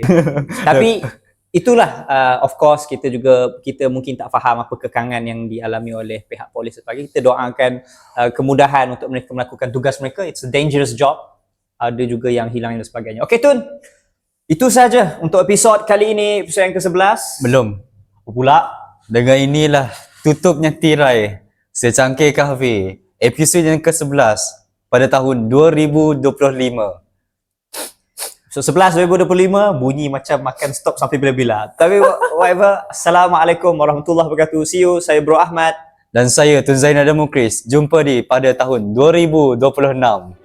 Speaker 1: Tapi itulah of course kita mungkin tak faham apa kekangan yang dialami oleh pihak polis sebagainya. Kita doakan kemudahan untuk mereka melakukan tugas mereka. It's a dangerous job. Ada juga yang hilang dan sebagainya. Okey Tun, itu saja untuk episod kali ini, episod yang ke-11.
Speaker 2: belum.
Speaker 1: Apa pula?
Speaker 2: Dengan inilah tutupnya tirai Secangkir Kahve episod yang ke-11 pada tahun 2025.
Speaker 1: So 11 2025 bunyi macam makan stop sampai bila-bila. Tapi whatever. Assalamualaikum warahmatullahi wabarakatuh. See you. Saya Bro Ahmad
Speaker 2: Dan saya Tun Zainal dan Mukris. Jumpa pada tahun 2026.